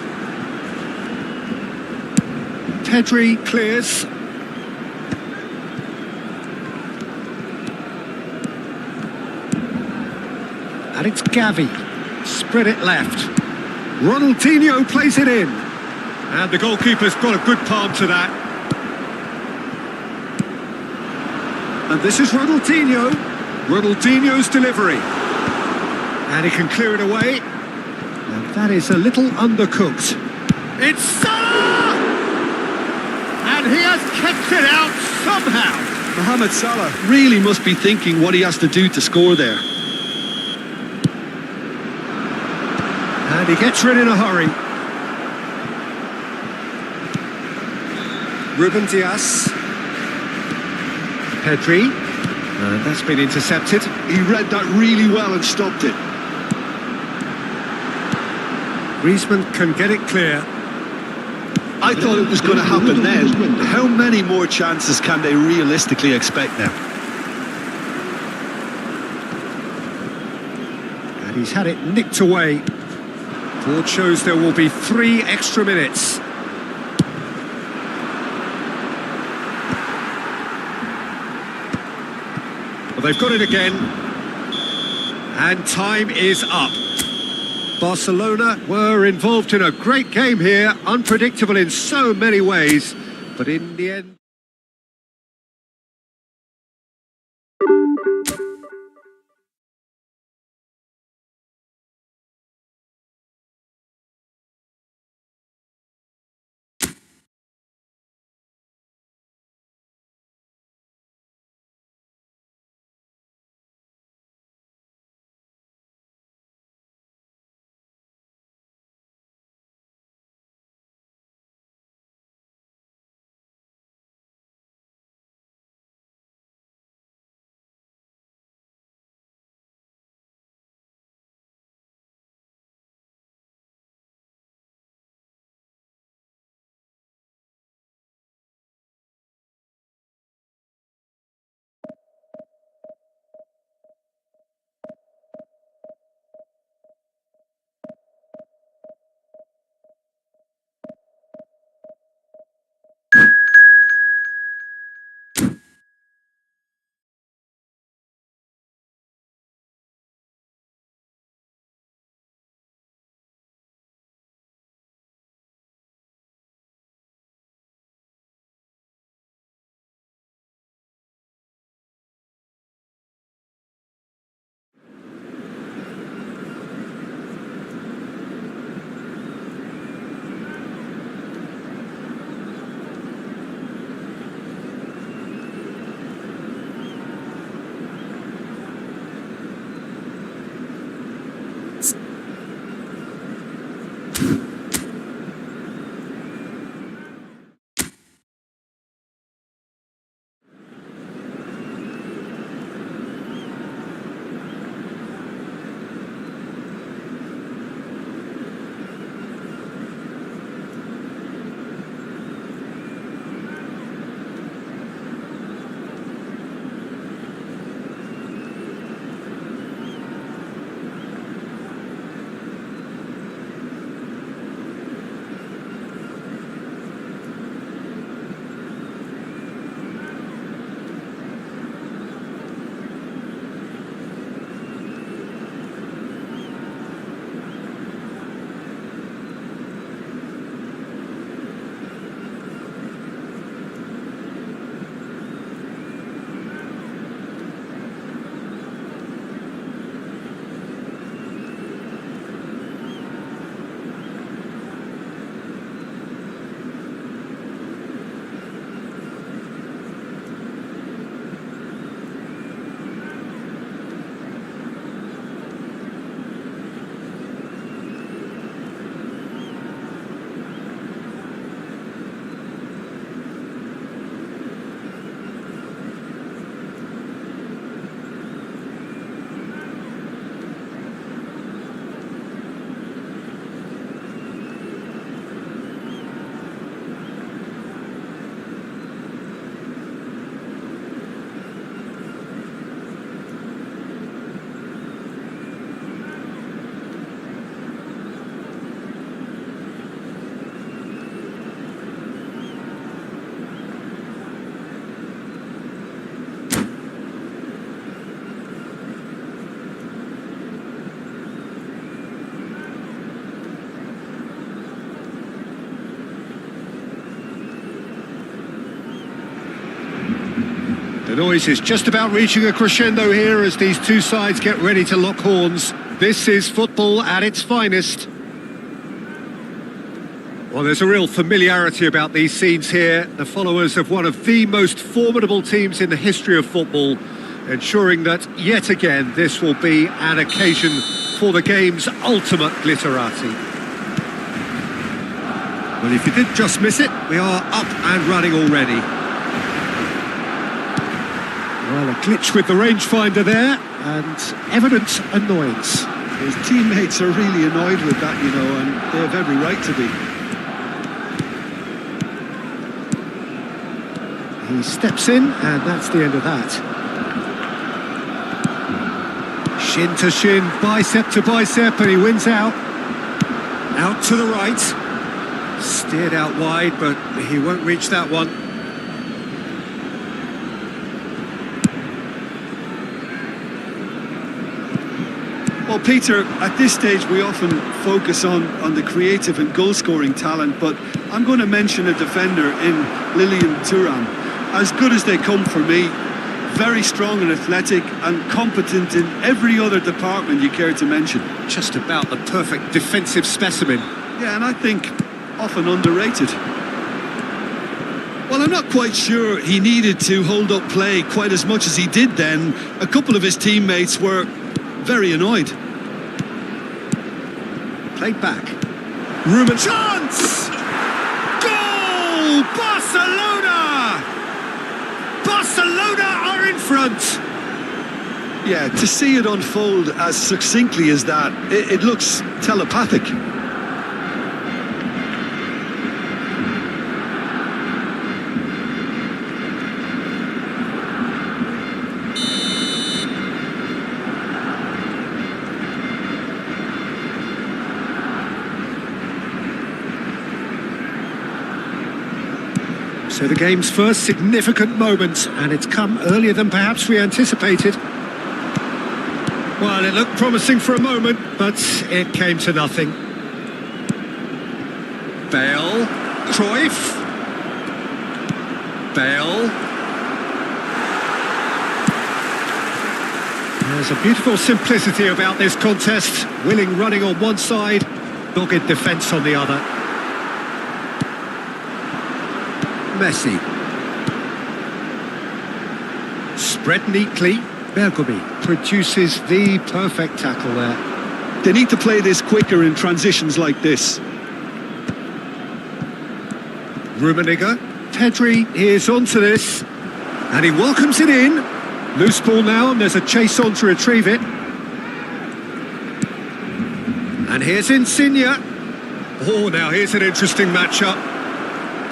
S1: Pedri clears. And it's Gavi. Spread it left. Ronaldinho plays it in. And the goalkeeper's got a good palm to that. And this is Ronaldinho. Ronaldinho's delivery. And he can clear it away. And that is a little undercooked. It's Salah! And he has kept it out somehow.
S2: Mohamed Salah really must be thinking what he has to do to score there.
S1: And he gets rid in a hurry. Ruben Dias. Pedri. And that's been intercepted.
S2: He read that really well and stopped it.
S1: Griezmann can get it clear.
S2: I thought it was going to happen then. How many more chances can they realistically expect now?
S1: And he's had it nicked away. Board shows there will be 3 extra minutes. Well, they've got it again. And time is up. Barcelona were involved in a great game here, unpredictable in so many ways, but in the end... The noise is just about reaching a crescendo here as these two sides get ready to lock horns. This is football at its finest. Well, there's a real familiarity about these scenes here. The followers of one of the most formidable teams in the history of football, ensuring that, yet again, this will be an occasion for the game's ultimate glitterati. Well, if you did just miss it, we are up and running already. Well, a glitch with the rangefinder there, and evident annoyance.
S2: His teammates are really annoyed with that, you know, and they have every right to be.
S1: He steps in, and that's the end of that. Shin to shin, bicep to bicep, and he wins out. Out to the right. Steered out wide, but he won't reach that one.
S2: Well, Peter, at this stage we often focus on the creative and goal-scoring talent, but I'm going to mention a defender in Lilian Thuram. As good as they come for me, very strong and athletic and competent in every other department you care to mention.
S1: Just about the perfect defensive specimen.
S2: Yeah, and I think often underrated. Well, I'm not quite sure he needed to hold up play quite as much as he did then. A couple of his teammates were very annoyed.
S1: Played back. Room and chance! Goal! Barcelona! Barcelona are in front!
S2: Yeah, to see it unfold as succinctly as that, it looks telepathic.
S1: So the game's first significant moment, and it's come earlier than perhaps we anticipated. Well, it looked promising for a moment, but it came to nothing. Bale, Cruyff. Bale. There's a beautiful simplicity about this contest. Willing running on one side, dogged defence on the other. Messi. Spread neatly. Bergomi produces the perfect tackle there.
S2: They need to play this quicker in transitions like this.
S1: Rummenigge. Pedri is onto this. And he welcomes it in. Loose ball now, and there's a chase on to retrieve it. And here's Insigne. Oh, now here's an interesting matchup.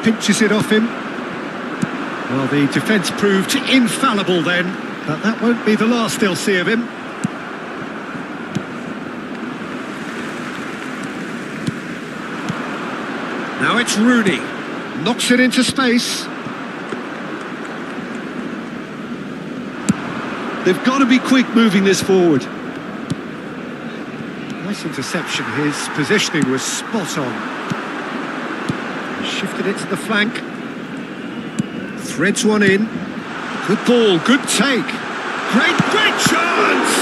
S1: Pinches it off him. Well, the defence proved infallible then, but that won't be the last they'll see of him. Now it's Rooney. Knocks it into space.
S2: They've got to be quick moving this forward.
S1: Nice interception. His positioning was spot on. Shifted it to the flank. Threads one in. Good ball, good take. Great chance!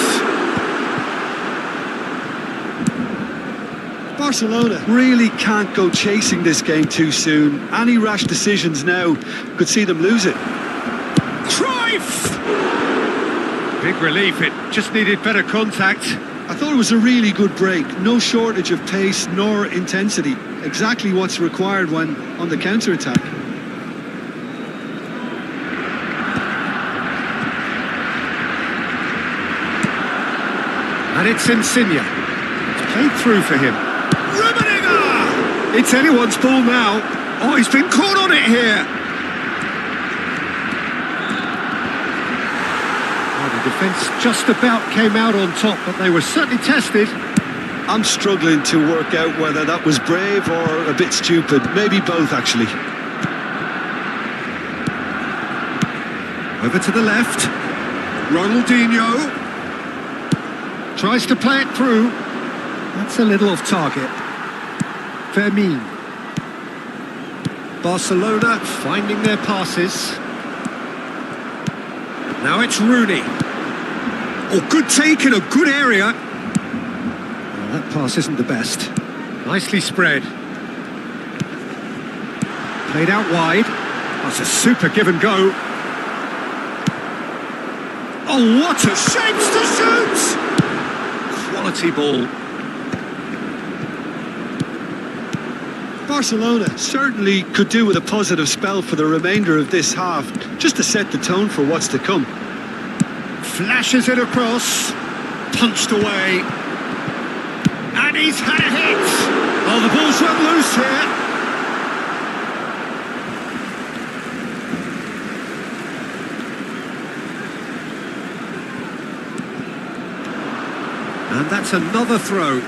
S2: Barcelona really can't go chasing this game too soon. Any rash decisions now could see them lose it.
S1: Cruyff! Big relief, it just needed better contact.
S2: I thought it was a really good break. No shortage of pace nor intensity. Exactly what's required when on the counter-attack.
S1: And it's Insigne. It's played through for him. Rummenigge! It's anyone's ball now. Oh, he's been caught on it here. Oh, the defence just about came out on top, but they were certainly tested.
S2: I'm struggling to work out whether that was brave or a bit stupid. Maybe both, actually.
S1: Over to the left. Ronaldinho. Tries to play it through. That's a little off target. Fermin. Barcelona finding their passes. Now it's Rooney. Oh, good take in a good area. Well, that pass isn't the best. Nicely spread. Played out wide. That's a super give and go. Oh, what a shapes to shoot! Quality ball.
S2: Barcelona certainly could do with a positive spell for the remainder of this half, just to set the tone for what's to come.
S1: Flashes it across, punched away, and he's had a hit! Oh, the ball's run loose here. And that's another throw.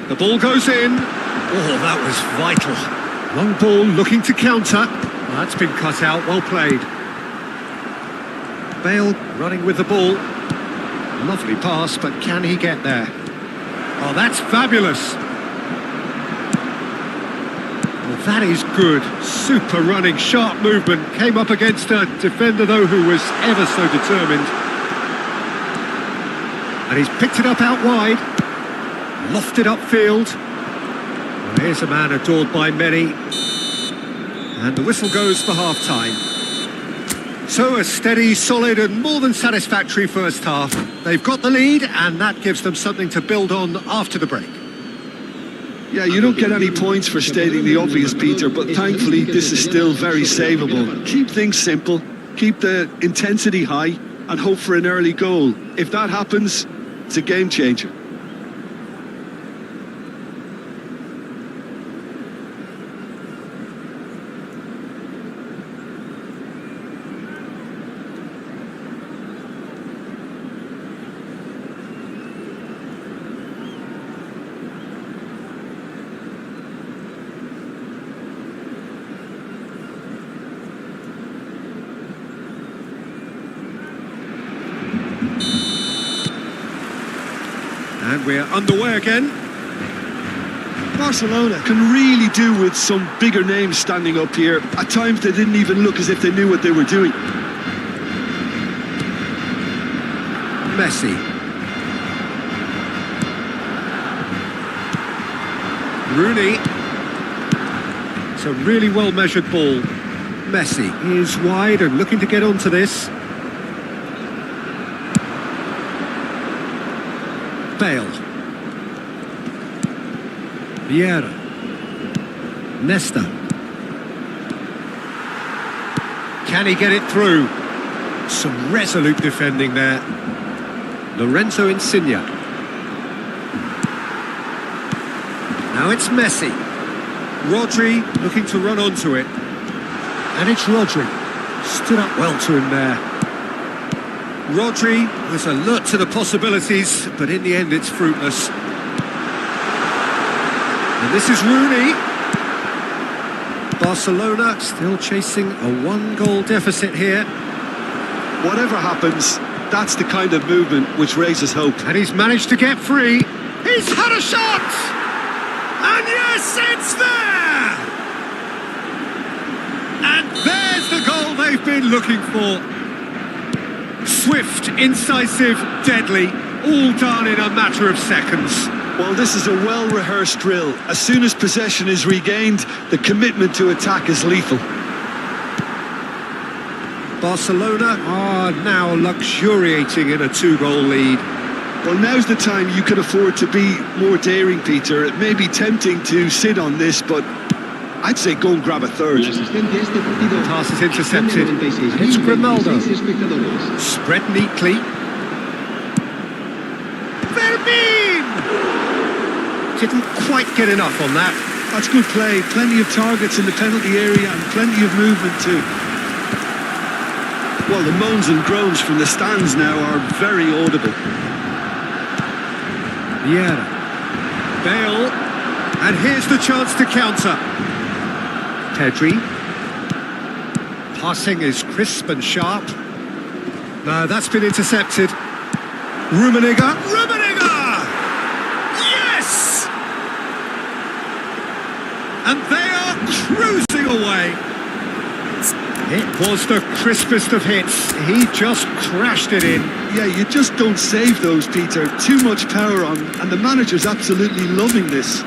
S1: The ball goes in. Oh, that was vital. Long ball looking to counter. Oh, that's been cut out, well played. Bale running with the ball. Lovely pass, but can he get there? Oh, that's fabulous. Well, that is good. Super running, sharp movement. Came up against a defender, though, who was ever so determined. And he's picked it up out wide. Lofted upfield. Well, here's a man adored by many. And the whistle goes for half-time. So a steady, solid and more than satisfactory first half. They've got the lead and that gives them something to build on after the break.
S2: Yeah, you don't get any points for stating the obvious, Peter, but thankfully this is still very savable. Keep things simple, keep the intensity high and hope for an early goal. If that happens, it's a game changer.
S1: And we're underway again.
S2: Barcelona can really do with some bigger names standing up here. At times they didn't even look as if they knew what they were doing.
S1: Messi. Rooney. It's a really well measured ball. Messi is wide and looking to get onto this. Bale. Vieira. Nesta. Can he get it through? Some resolute defending there. Lorenzo Insigne. Now it's Messi. Rodri looking to run onto it. And it's Rodri. Stood up well to him there. Rodri was alert to the possibilities, but in the end it's fruitless. And this is Rooney. Barcelona still chasing a one-goal deficit here.
S2: Whatever happens, that's the kind of movement which raises hope.
S1: And he's managed to get free. He's had a shot! And yes, it's there! And there's the goal they've been looking for. Swift, incisive, deadly, all done in a matter of seconds.
S2: Well, this is a well-rehearsed drill. As soon as possession is regained, the commitment to attack is lethal.
S1: Barcelona are now luxuriating in a two-goal lead.
S2: Well, now's the time you can afford to be more daring, Peter. It may be tempting to sit on this, but I'd say go and grab a third.
S1: Pass is intercepted. It's Grimaldo. Spread neatly. Vermin! Didn't quite get enough on that.
S2: That's good play. Plenty of targets in the penalty area and plenty of movement too. Well, the moans and groans from the stands now are very audible.
S1: Vieira. Bale. And here's the chance to counter. Pedri. Passing is crisp and sharp. No, that's been intercepted. Rummenigge. Yes! And they are cruising away. It was the crispest of hits. He just crashed it in.
S2: Yeah, you just don't save those, Peter. Too much power on, and the manager's absolutely loving this.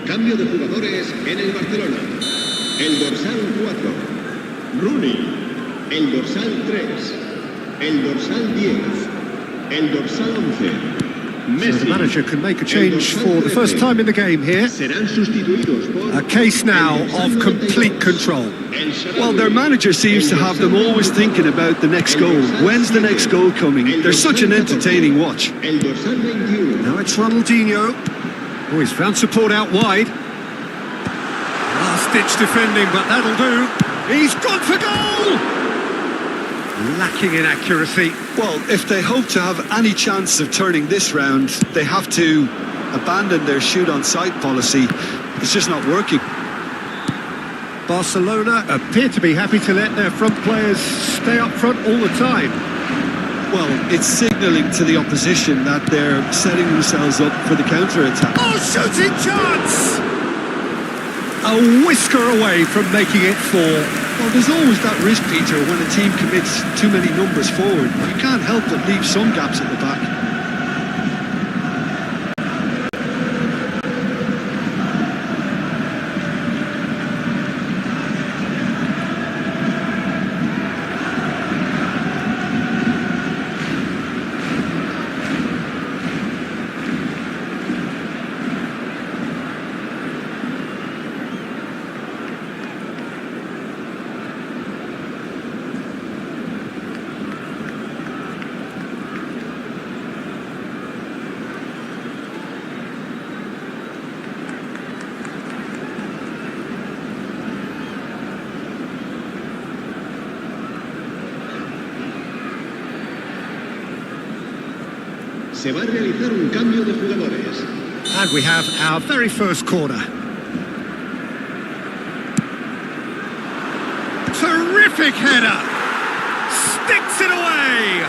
S3: Cambio de jugadores en el Barcelona. El dorsal 4, Rooney. El dorsal 3, el dorsal 10, el dorsal 11,
S1: So
S3: Messi.
S1: the manager can make a change for the first time in the game here.
S3: Serán sustituidos por
S1: A case now
S3: el dorsal
S1: of complete
S3: 92,
S1: control.
S3: el Sarabia.
S2: Well, their manager seems to have them always thinking about the next goal. When's the next goal coming? They're such an entertaining watch.
S3: El dorsal 21.
S1: Now it's Ronaldinho. Oh, he's found support out wide. Last-ditch defending, but that'll do. He's gone for goal! Lacking in accuracy.
S2: Well, if they hope to have any chance of turning this round, they have to abandon their shoot-on-sight policy. It's just not working.
S1: Barcelona appear to be happy to let their front players stay up front all the time.
S2: Well, it's signalling to the opposition that they're setting themselves up for the counter-attack.
S1: Oh, shooting chance! A whisker away from making it 4.
S2: Well, there's always that risk, Peter, when a team commits too many numbers forward. You can't help but leave some gaps at the back.
S3: Se va a realizar un cambio de jugadores.
S1: And we have our very first corner. Terrific header! Sticks it away!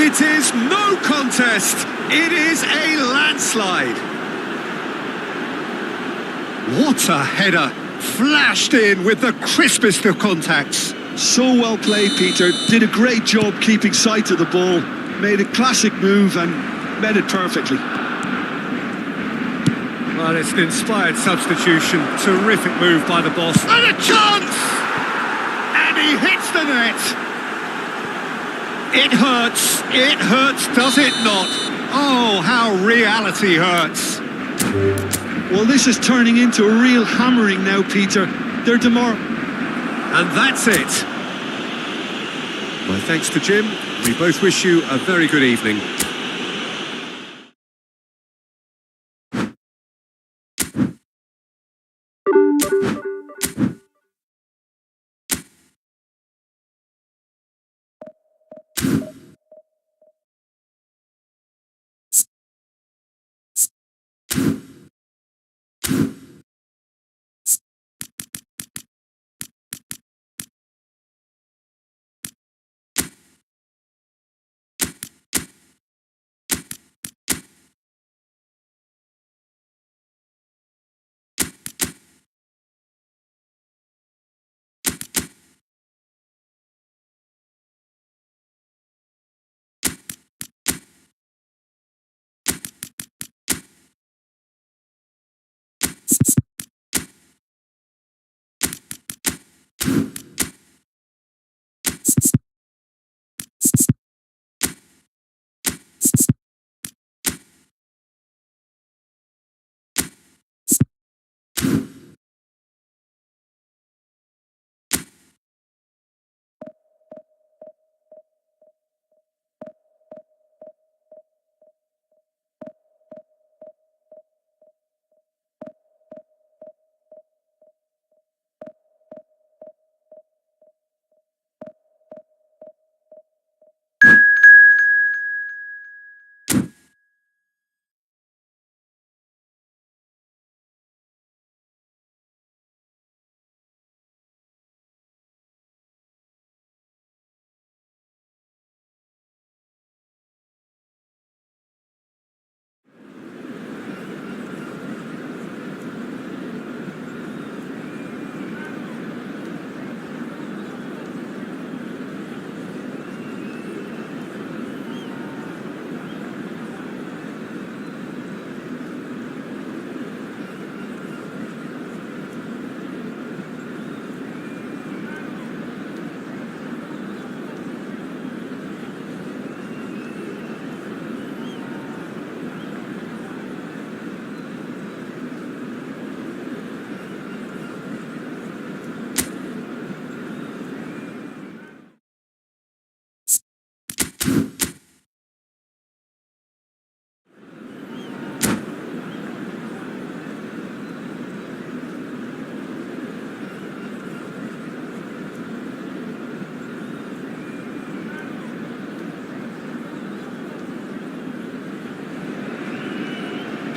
S1: It is no contest. It is a landslide. What a header! Flashed in with the crispest of contacts.
S2: So well played, Peter. Did a great job keeping sight of the ball. Made a classic move and met it perfectly.
S1: Well, it's an inspired substitution. Terrific move by the boss. And a chance! And he hits the net. It hurts. It hurts, does it not? Oh, how reality hurts.
S2: Well, this is turning into a real hammering now, Peter. They're demoralised.
S1: And that's it. My thanks to Jim. We both wish you a very good evening.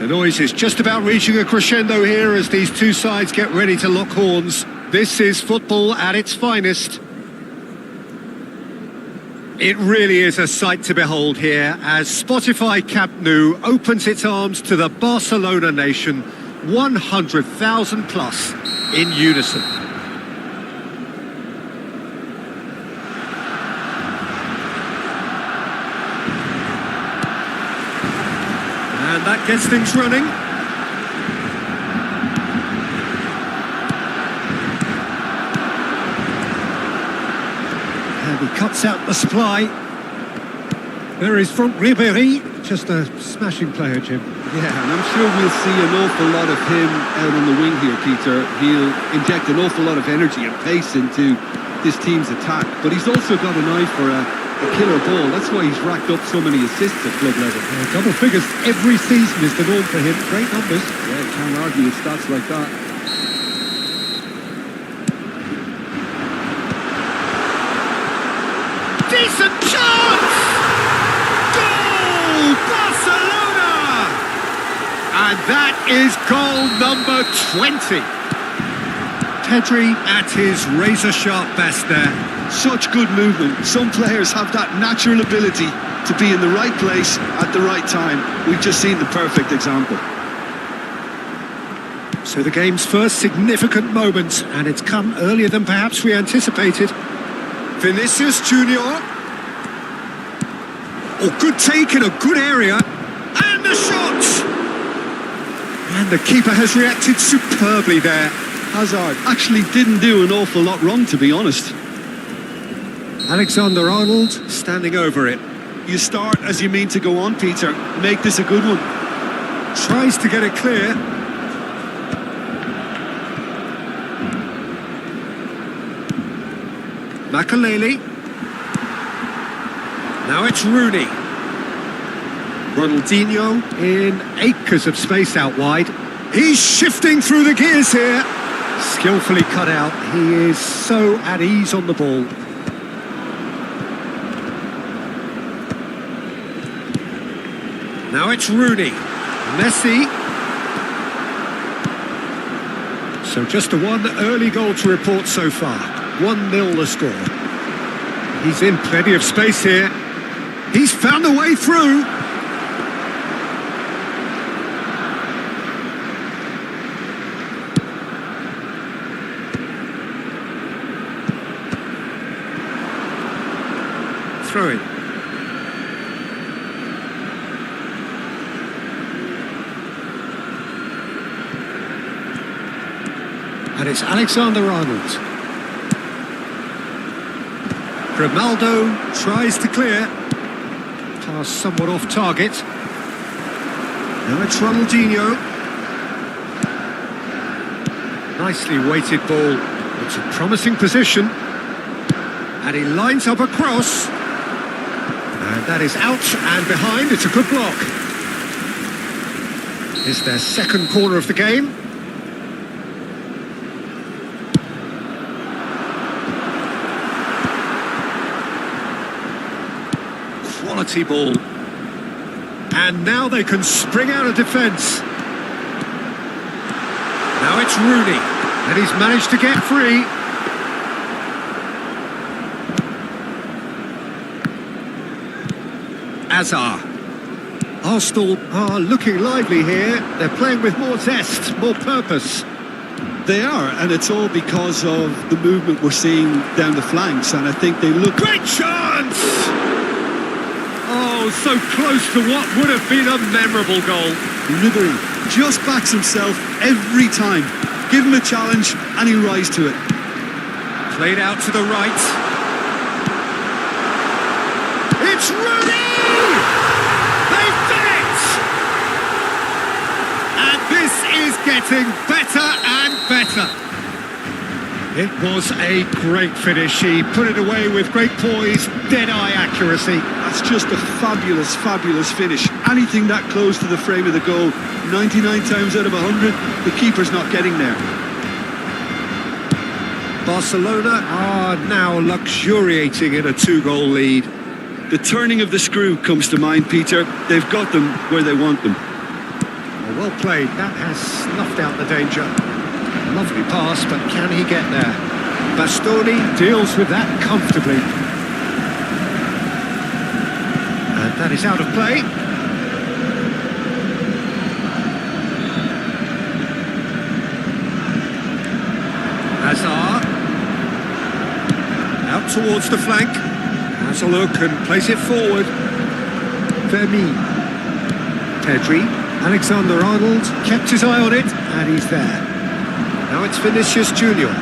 S1: The noise is just about reaching a crescendo here as these two sides get ready to lock horns. This is football at its finest. It really is a sight to behold here as Spotify Camp Nou opens its arms to the Barcelona nation, 100,000 plus in unison. And that gets things running. And he cuts out the supply. There is front Ribéry, just a smashing player, Jim.
S2: Yeah, and I'm sure we'll see an awful lot of him out on the wing here, Peter. He'll inject an awful lot of energy and pace into this team's attack, but he's also got an eye for a killer ball. That's why he's racked up so many assists at club level.
S1: Double figures every season is the norm for him. Great numbers.
S2: Yeah, can't argue with stats like that.
S1: Decent chance! Goal! Barcelona! And that is goal number 20. Pedri at his razor-sharp best there.
S2: Such good movement. Some players have that natural ability to be in the right place at the right time. We've just seen the perfect example.
S1: So the game's first significant moment, and it's come earlier than perhaps we anticipated. Vinicius Junior. Oh, good take in a good area. And the shot! And the keeper has reacted superbly there.
S2: Hazard actually didn't do an awful lot wrong, to be honest.
S1: Alexander-Arnold standing over it.
S2: You start as you mean to go on, Peter. Make this a good one.
S1: Tries to get it clear. Makaleli. Now it's Rooney. Ronaldinho in acres of space out wide. He's shifting through the gears here. Skillfully cut out. He is so at ease on the ball. Now it's Rooney. Messi. So just a one early goal to report so far. 1-0 the score. He's in plenty of space here. He's found a way through. Throw it. And it's Alexander-Arnold. Grimaldo tries to clear. Pass somewhat off target. Now it's Ronaldinho. Nicely weighted ball. It's a promising position. And he lines up a cross. And that is out and behind. It's a good block. It's their second corner of the game. Quality ball. And now they can spring out of defence. Now it's Rooney. And he's managed to get free. Azar. Arsenal are looking lively here. They're playing with more zest, more purpose.
S2: They are, and it's all because of the movement we're seeing down the flanks, and I think they look...
S1: Great chance! Oh, so close to what would have been a memorable goal.
S2: Ribéry just backs himself every time. Give him a challenge, and he'll rise to it.
S1: Played out to the right. It's Rooney! They've done it! And this is getting better and better. It was a great finish. He put it away with great poise, dead-eye accuracy.
S2: That's just a fabulous, fabulous finish. Anything that close to the frame of the goal, 99 times out of 100, the keeper's not getting there.
S1: Barcelona are now luxuriating in a 2-goal lead.
S2: The turning of the screw comes to mind, Peter. They've got them where they want them.
S1: well played. That has snuffed out the danger. Lovely pass, but can he get there? Bastoni deals with that comfortably. And that is out of play. Hazard. Out towards the flank. Has a look and plays it forward. Vermi. Pedri. Alexander-Arnold kept his eye on it, and he's there. Now it's Vinicius Junior.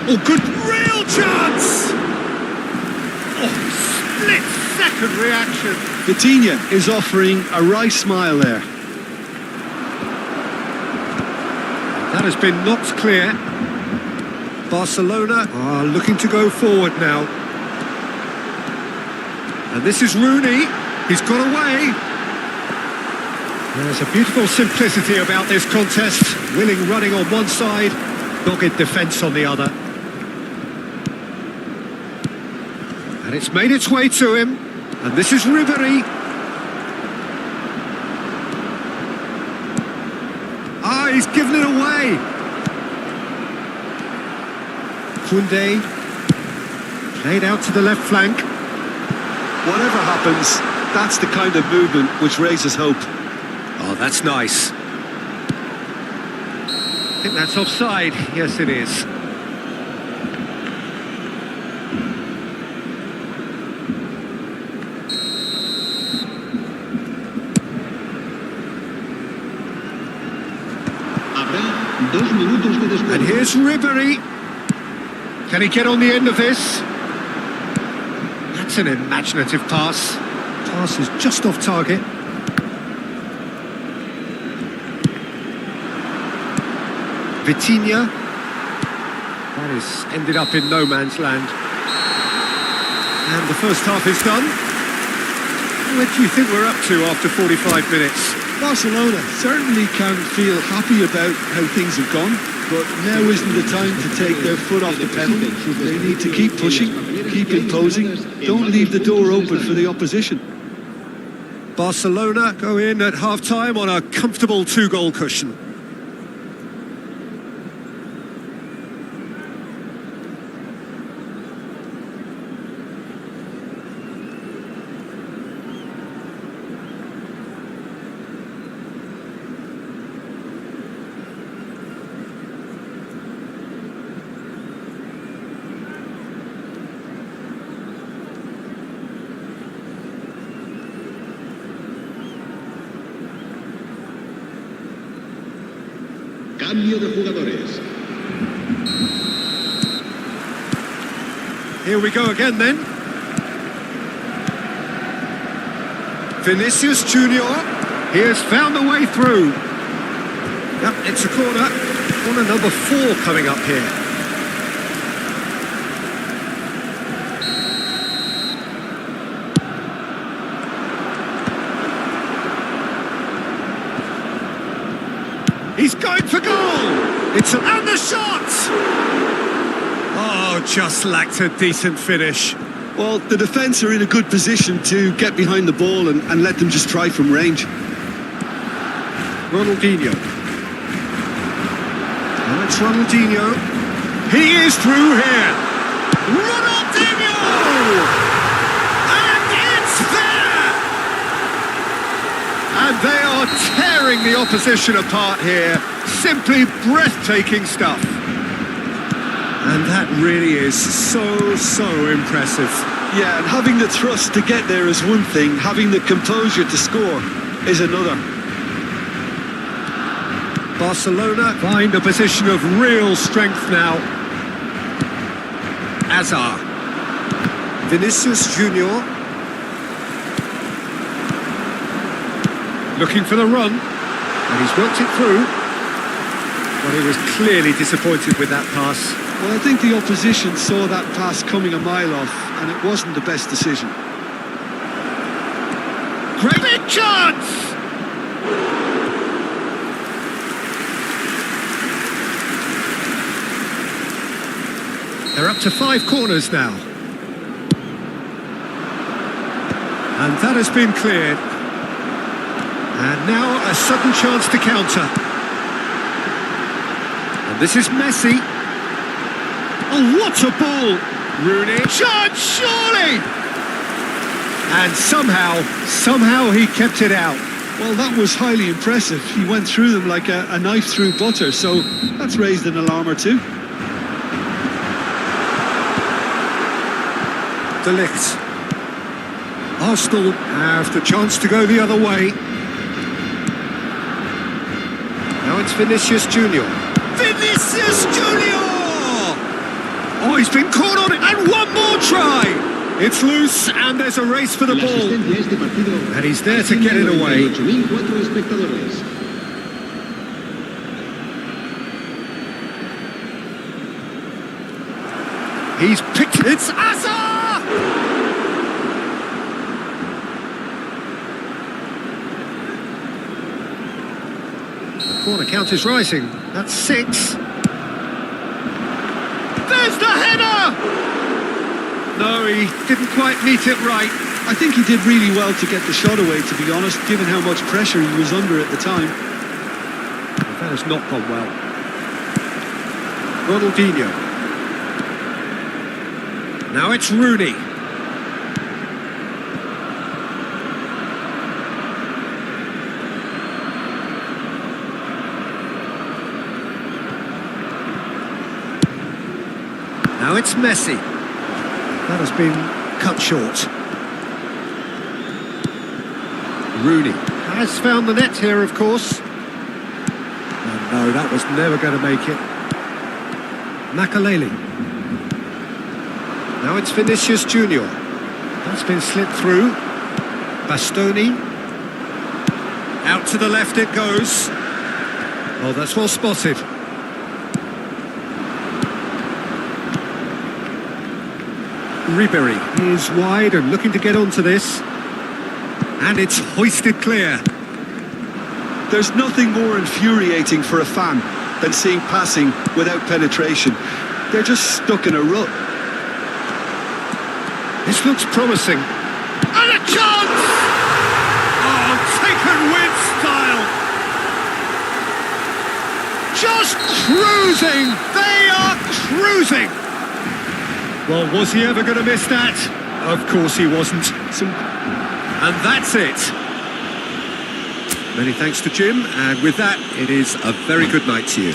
S1: Oh, good, real chance! Oh, split-second reaction.
S2: Vitinha is offering a wry smile there.
S1: That has been knocked clear. Barcelona are looking to go forward now. And this is Rooney. He's got away. There's a beautiful simplicity about this contest. Willing running on one side, dogged defence on the other. And it's made its way to him. And this is Ribery. Ah, he's given it away. Koundé. Played out to the left flank.
S2: Whatever happens, that's the kind of movement which raises hope.
S1: Oh, that's nice. I think that's offside. Yes, it is. And here's Ribery. Can he get on the end of this? That's an imaginative pass. Pass is just off target. Vitinha. That is ended up in no man's land. And the first half is done. What do you think we're up to after 45 minutes?
S2: Barcelona certainly can feel happy about how things have gone, but now isn't the time to take their foot off the pedal. They need to keep pushing, keep imposing, don't leave the door open for the opposition.
S1: Barcelona go in at half-time on a comfortable 2-goal cushion.
S3: Cambio de jugadores.
S1: Here we go again then. Vinicius Junior. He has found a way through. Yep, it's a corner. Corner number 4 coming up here. He's going for goal! And the shot! Oh, just lacked a decent finish.
S2: Well, the defence are in a good position to get behind the ball and let them just try from range.
S1: Ronaldinho. And it's Ronaldinho. He is through here. Ronaldinho! And it's there! And they are tearing the opposition apart here. Simply breathtaking stuff. And that really is so impressive.
S2: Yeah, and having the thrust to get there is one thing, having the composure to score is another.
S1: Barcelona find a position of real strength now. Hazard. Vinicius Junior. Looking for the run. And he's worked it through. But he was clearly disappointed with that pass.
S2: Well, I think the opposition saw that pass coming a mile off, and it wasn't the best decision.
S1: Great big chance! They're up to 5 corners now. And that has been cleared. And now a sudden chance to counter. And this is Messi. Oh, what a ball! Rooney. Shot, surely! And somehow he kept it out.
S2: Well, that was highly impressive. He went through them like a knife through butter, so that's raised an alarm or two.
S1: De Ligt. Arsenal have the chance to go the other way. Now it's Vinicius Junior. Vinicius Junior! Oh, he's been caught on it, and one more try! It's loose, and there's a race for the ball. And he's there to get it away. He's picked it. It's Asa! The corner count is rising. That's 6. There's the header! No, he didn't quite meet it right.
S2: I think he did really well to get the shot away, to be honest, given how much pressure he was under at the time.
S1: That has not gone well. Ronaldinho. Now it's Rooney. Now it's Messi. That has been cut short. Rooney has found the net here, of course. Oh, no, that was never going to make it. Makaleli. Now it's Vinicius Junior. That's been slipped through. Bastoni. Out to the left it goes. Oh, that's well spotted. Ribery is wide and looking to get onto this. And it's hoisted clear.
S2: There's nothing more infuriating for a fan than seeing passing without penetration. They're just stuck in a rut.
S1: This looks promising. And a chance! Oh, taken with style. Just cruising. They are cruising. Well, was he ever going to miss that? Of course he wasn't. And that's it. Many thanks to Jim, and with that, it is a very good night to you.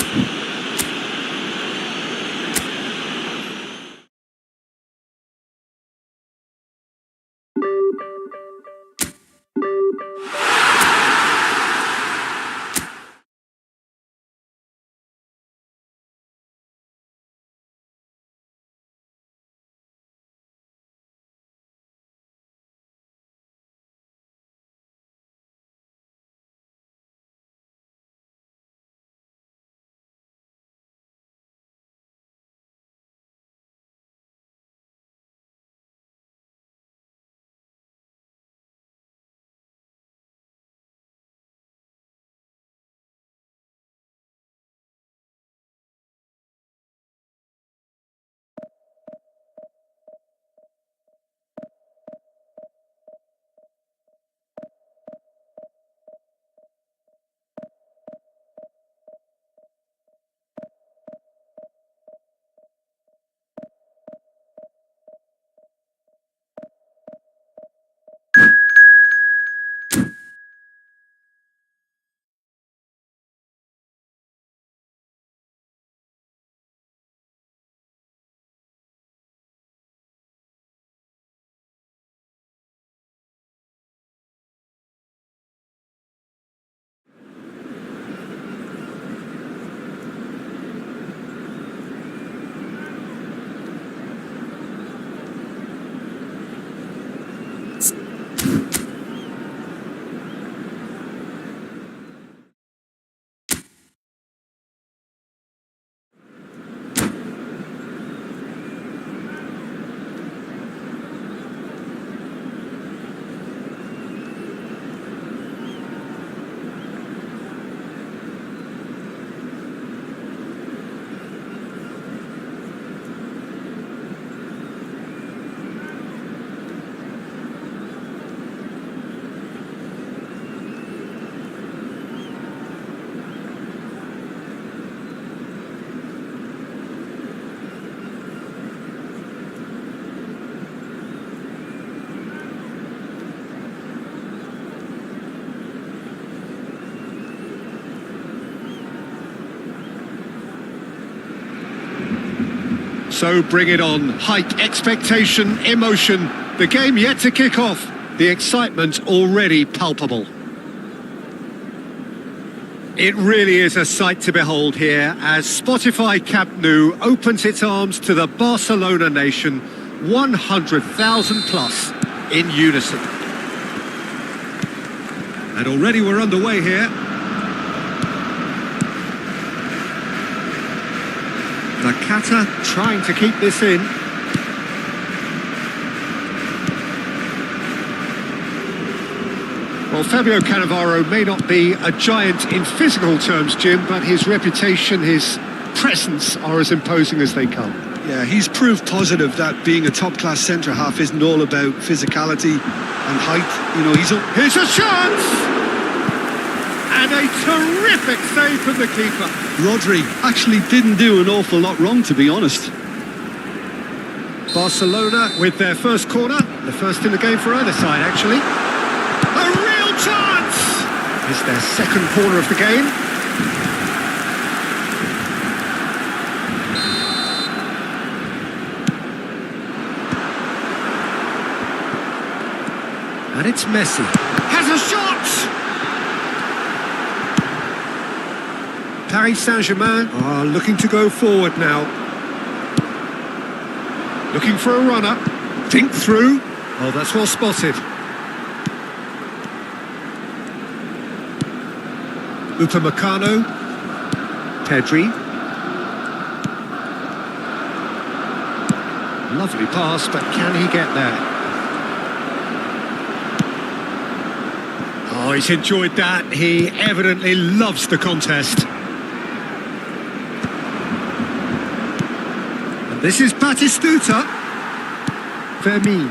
S1: So bring it on. Hype, expectation, emotion. The game yet to kick off. The excitement already palpable. It really is a sight to behold here as Spotify Camp Nou opens its arms to the Barcelona nation, 100,000 plus in unison. And already we're underway here. Nakata trying to keep this in. Well, Fabio Cannavaro may not be a giant in physical terms, Jim, but his reputation, his presence are as imposing as they come.
S2: Yeah, he's proved positive that being a top-class centre-half isn't all about physicality and height. You know,
S1: Here's a chance! And a terrific save from the keeper.
S2: Rodri actually didn't do an awful lot wrong, to be honest.
S1: Barcelona with their first corner, the first in the game for either side, actually. A real chance! It's their second corner of the game. And it's Messi. Has a shot! Paris Saint-Germain are looking to go forward now. Looking for a runner. Think through. Oh, that's well spotted. Upamecano. Pedri. Lovely pass, but can he get there? Oh, he's enjoyed that. He evidently loves the contest. And this is Batistuta. Fermin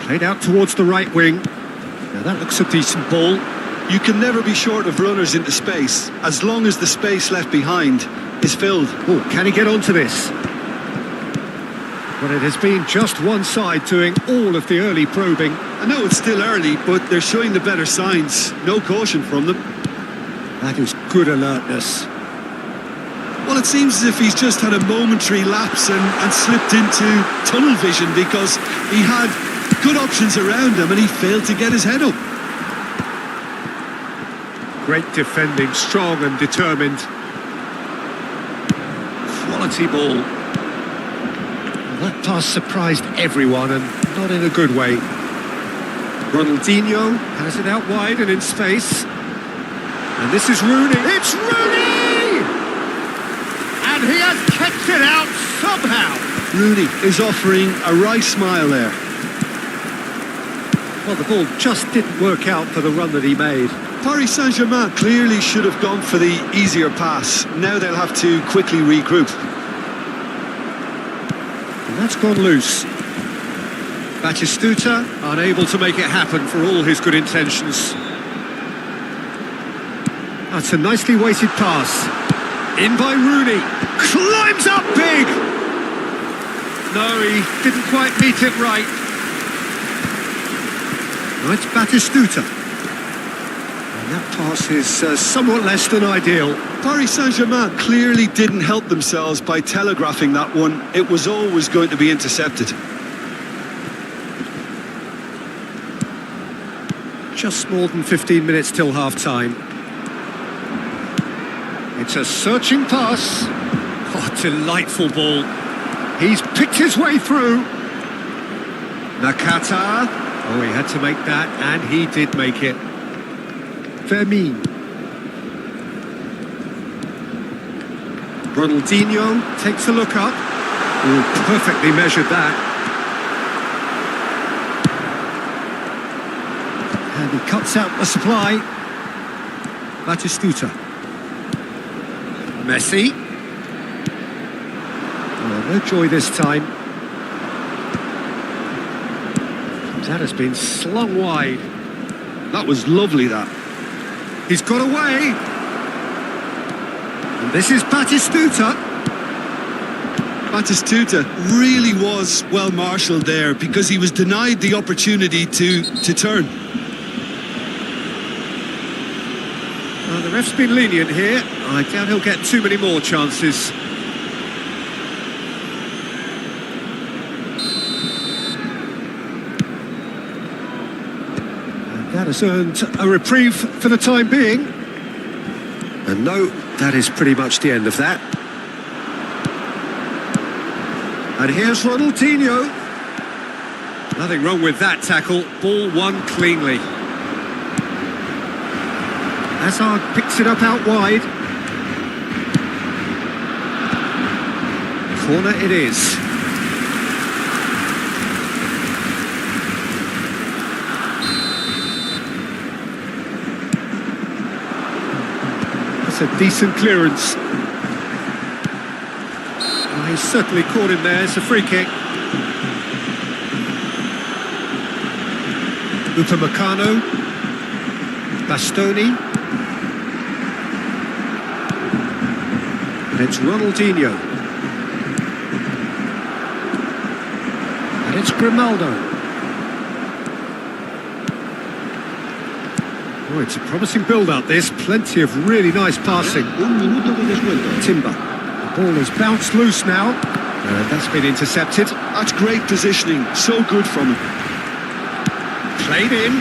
S1: played out towards the right wing. Now that looks a decent ball.
S2: You can never be short of runners into space, as long as the space left behind is filled.
S1: Oh, can he get onto this? Well, it has been just one side doing all of the early probing.
S2: I know it's still early, but they're showing the better signs. No caution from them.
S1: That is good alertness.
S2: Well, it seems as if he's just had a momentary lapse and slipped into tunnel vision because he had good options around him and he failed to get his head up.
S1: Great defending, strong and determined. Quality ball. Well, that pass surprised everyone and not in a good way. Ronaldinho has it out wide and in space. And this is Rooney. It's Rooney! And he has kept it out somehow.
S2: Rooney is offering a right smile there.
S1: Well, the ball just didn't work out for the run that he made.
S2: Paris Saint-Germain clearly should have gone for the easier pass. Now they'll have to quickly regroup.
S1: And that's gone loose. Batistuta unable to make it happen for all his good intentions. That's a nicely weighted pass. In by Rooney. Climbs up big! No, he didn't quite meet it right. Now it's Batistuta. And that pass is somewhat less than ideal.
S2: Paris Saint-Germain clearly didn't help themselves by telegraphing that one. It was always going to be intercepted.
S1: Just more than 15 minutes till half-time. It's a searching pass. Oh, delightful ball. He's picked his way through. Nakata. Oh, he had to make that, and he did make it. Fermin. Ronaldinho takes a look up. Oh, perfectly measured that. And he cuts out the supply. Batistuta. Messi. Oh, no joy this time. That has been slung wide.
S2: That was lovely, that.
S1: He's got away. And this is Batistuta.
S2: Batistuta really was well marshalled there because he was denied the opportunity to turn.
S1: The ref's been lenient here. I doubt he'll get too many more chances. That has earned a reprieve for the time being. And no, that is pretty much the end of that. And here's Ronaldinho. Nothing wrong with that tackle. Ball won cleanly. Hazard picks it up out wide. Corner it is. That's a decent clearance. Oh, he's certainly caught him there. It's a free kick. Upamecano. Bastoni. And it's Ronaldinho. And it's Grimaldo. Oh, it's a promising build-up, this. Plenty of really nice passing. Timber. The ball has bounced loose now. And that's been intercepted.
S2: That's great positioning. So good from him.
S1: Played in.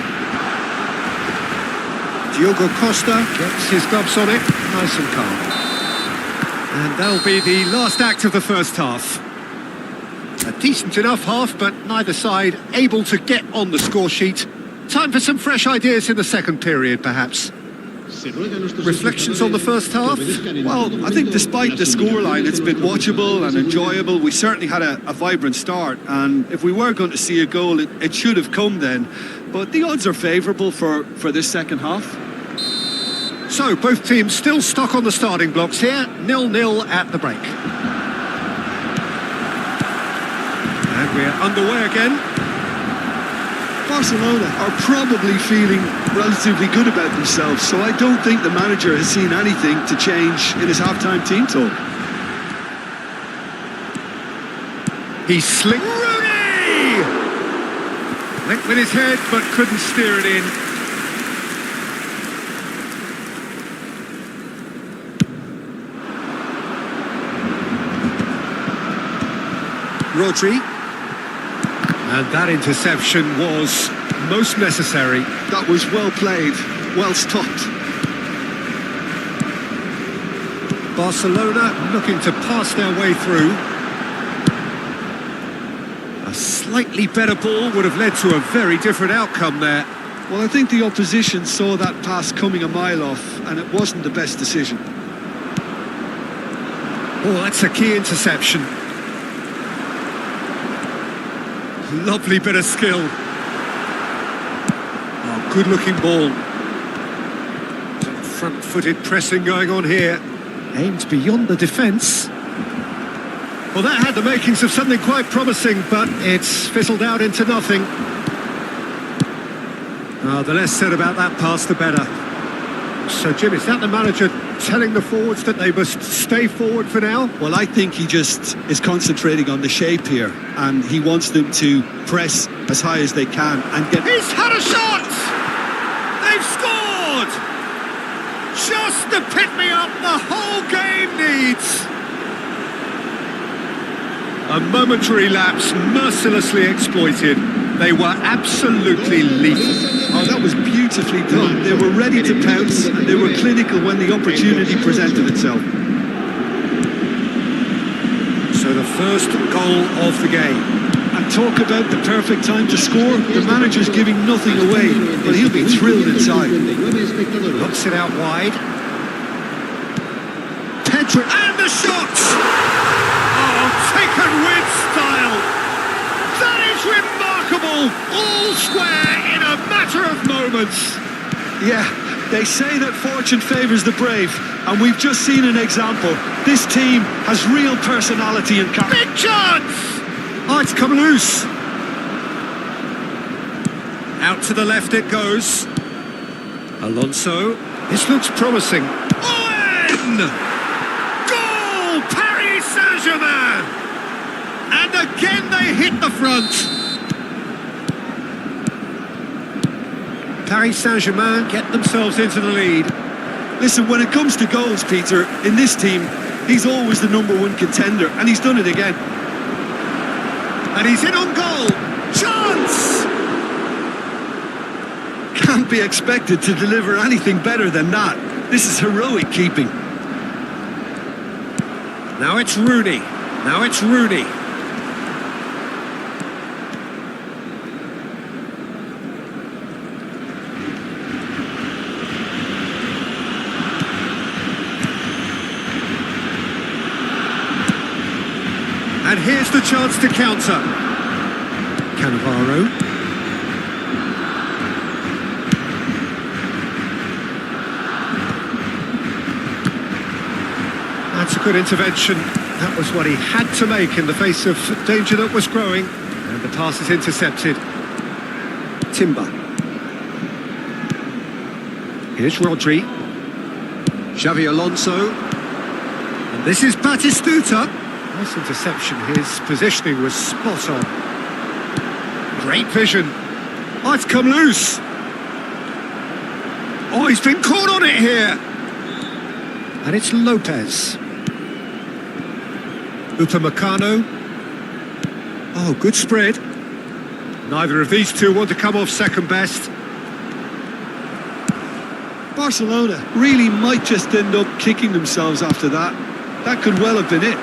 S1: Diogo Costa gets his gloves on it. Nice and calm. And that'll be the last act of the first half. A decent enough half, but neither side able to get on the score sheet. Time for some fresh ideas in the second period, perhaps. Reflections on the first half?
S2: Well, I think despite the scoreline, it's been watchable and enjoyable. We certainly had a vibrant start, and if we were going to see a goal, it should have come then. But the odds are favourable for this second half.
S1: So, both teams still stuck on the starting blocks here, 0-0 at the break. And we're underway again.
S2: Barcelona are probably feeling relatively good about themselves, so I don't think the manager has seen anything to change in his half-time team talk.
S1: He slipped. Rooney! Went with his head, but couldn't steer it in. Rodri. And that interception was most necessary.
S2: That was well played, well stopped.
S1: Barcelona looking to pass their way through. A slightly better ball would have led to a very different outcome there.
S2: Well, I think the opposition saw that pass coming a mile off, and it wasn't the best decision.
S1: Oh, that's a key interception. Lovely bit of skill. Oh, good-looking ball. Some front-footed pressing going on here. Aimed beyond the defence. Well, that had the makings of something quite promising, but it's fizzled out into nothing. Oh, the less said about that pass, the better. So, Jim, is that the manager telling the forwards that they must stay forward for now?
S2: Well, I think he just is concentrating on the shape here, and he wants them to press as high as they can and get...
S1: He's had a shot! They've scored! Just the pick-me-up the whole game needs! A momentary lapse mercilessly exploited. They were absolutely lethal.
S2: Oh, that was beautifully done. They were ready to pounce, and they were clinical when the opportunity presented itself.
S1: So the first goal of the game.
S2: And talk about the perfect time to score. The manager's giving nothing away, but he'll be thrilled inside.
S1: Knocks it out wide. Pedro, and the shot! Oh, taken with style. That is remarkable. All square in a matter of moments.
S2: Yeah, they say that fortune favours the brave, and we've just seen an example. This team has real personality and character.
S1: Big chance! Oh, it's come loose. Out to the left it goes. Alonso. This looks promising. Owen! Goal! Paris Saint-Germain! And again they hit the front. Paris Saint-Germain get themselves into the lead.
S2: Listen, when it comes to goals, Peter, in this team, he's always the #1 contender, and he's done it again.
S1: And he's in on goal. Chance!
S2: can't be expected to deliver anything better than that. This is heroic keeping.
S1: Now it's Rooney. Now it's Rooney. And here's the chance to counter. Cannavaro. That's a good intervention. That was what he had to make in the face of danger that was growing. And the pass is intercepted. Timber. Here's Rodri. Xavi Alonso. And this is Batistuta. Nice interception. His positioning was spot on. Great vision. Oh, it's come loose. Oh, he's been caught on it here. And it's Lopez. Upamecano. Oh, good spread. Neither of these two want to come off second best.
S2: Barcelona really might just end up kicking themselves after that. That could well have been it.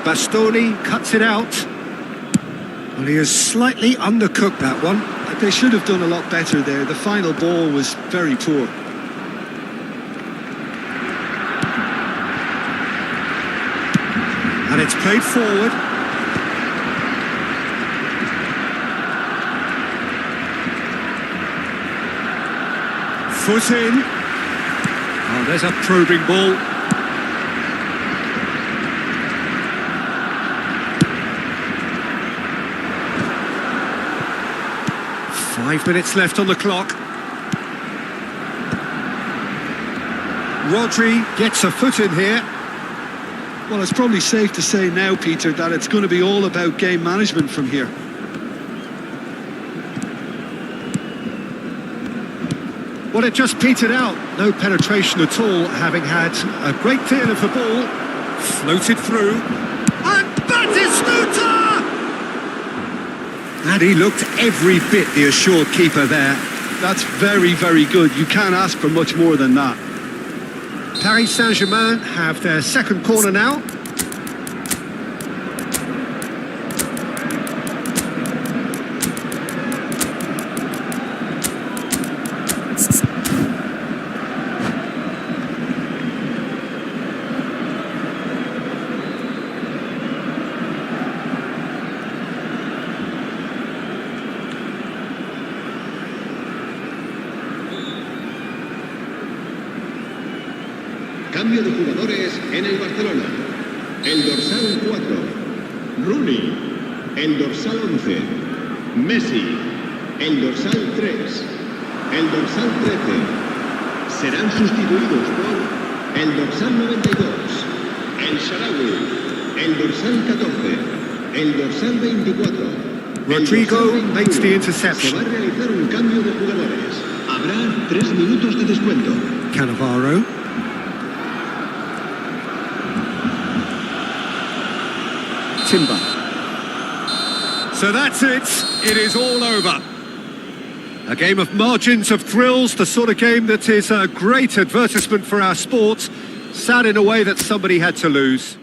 S1: Bastoni cuts it out. Well, he has slightly undercooked that one.
S2: They should have done a lot better there. The final ball was very poor.
S1: And it's played forward. Foot in. Oh, there's a probing ball. Five minutes left on the clock. Rodri gets a foot in here.
S2: Well, it's probably safe to say now, Peter, that it's going to be all about game management from here.
S1: Well, it just petered out. No penetration at all, having had a great deal of the ball. Floated through. And Batistuta! And he looked every bit the assured keeper there.
S2: That's very, very good. You can't ask for much more than that.
S1: Paris Saint-Germain have their second corner now.
S3: Cambio de jugadores en el Barcelona. El dorsal 4, Rooney. El dorsal 11, Messi. El dorsal 3, el dorsal 13. Serán sustituidos por el dorsal 92, el Sharawi. El dorsal 14, el dorsal 24.
S1: Rodrigo makes the interception.
S3: Se va a realizar un cambio de jugadores. Habrá 3 minutos de descuento.
S1: Cannavaro. Timber. So that's it. It is all over. A game of margins, of thrills, the sort of game that is a great advertisement for our sport. Sad in a way that somebody had to lose.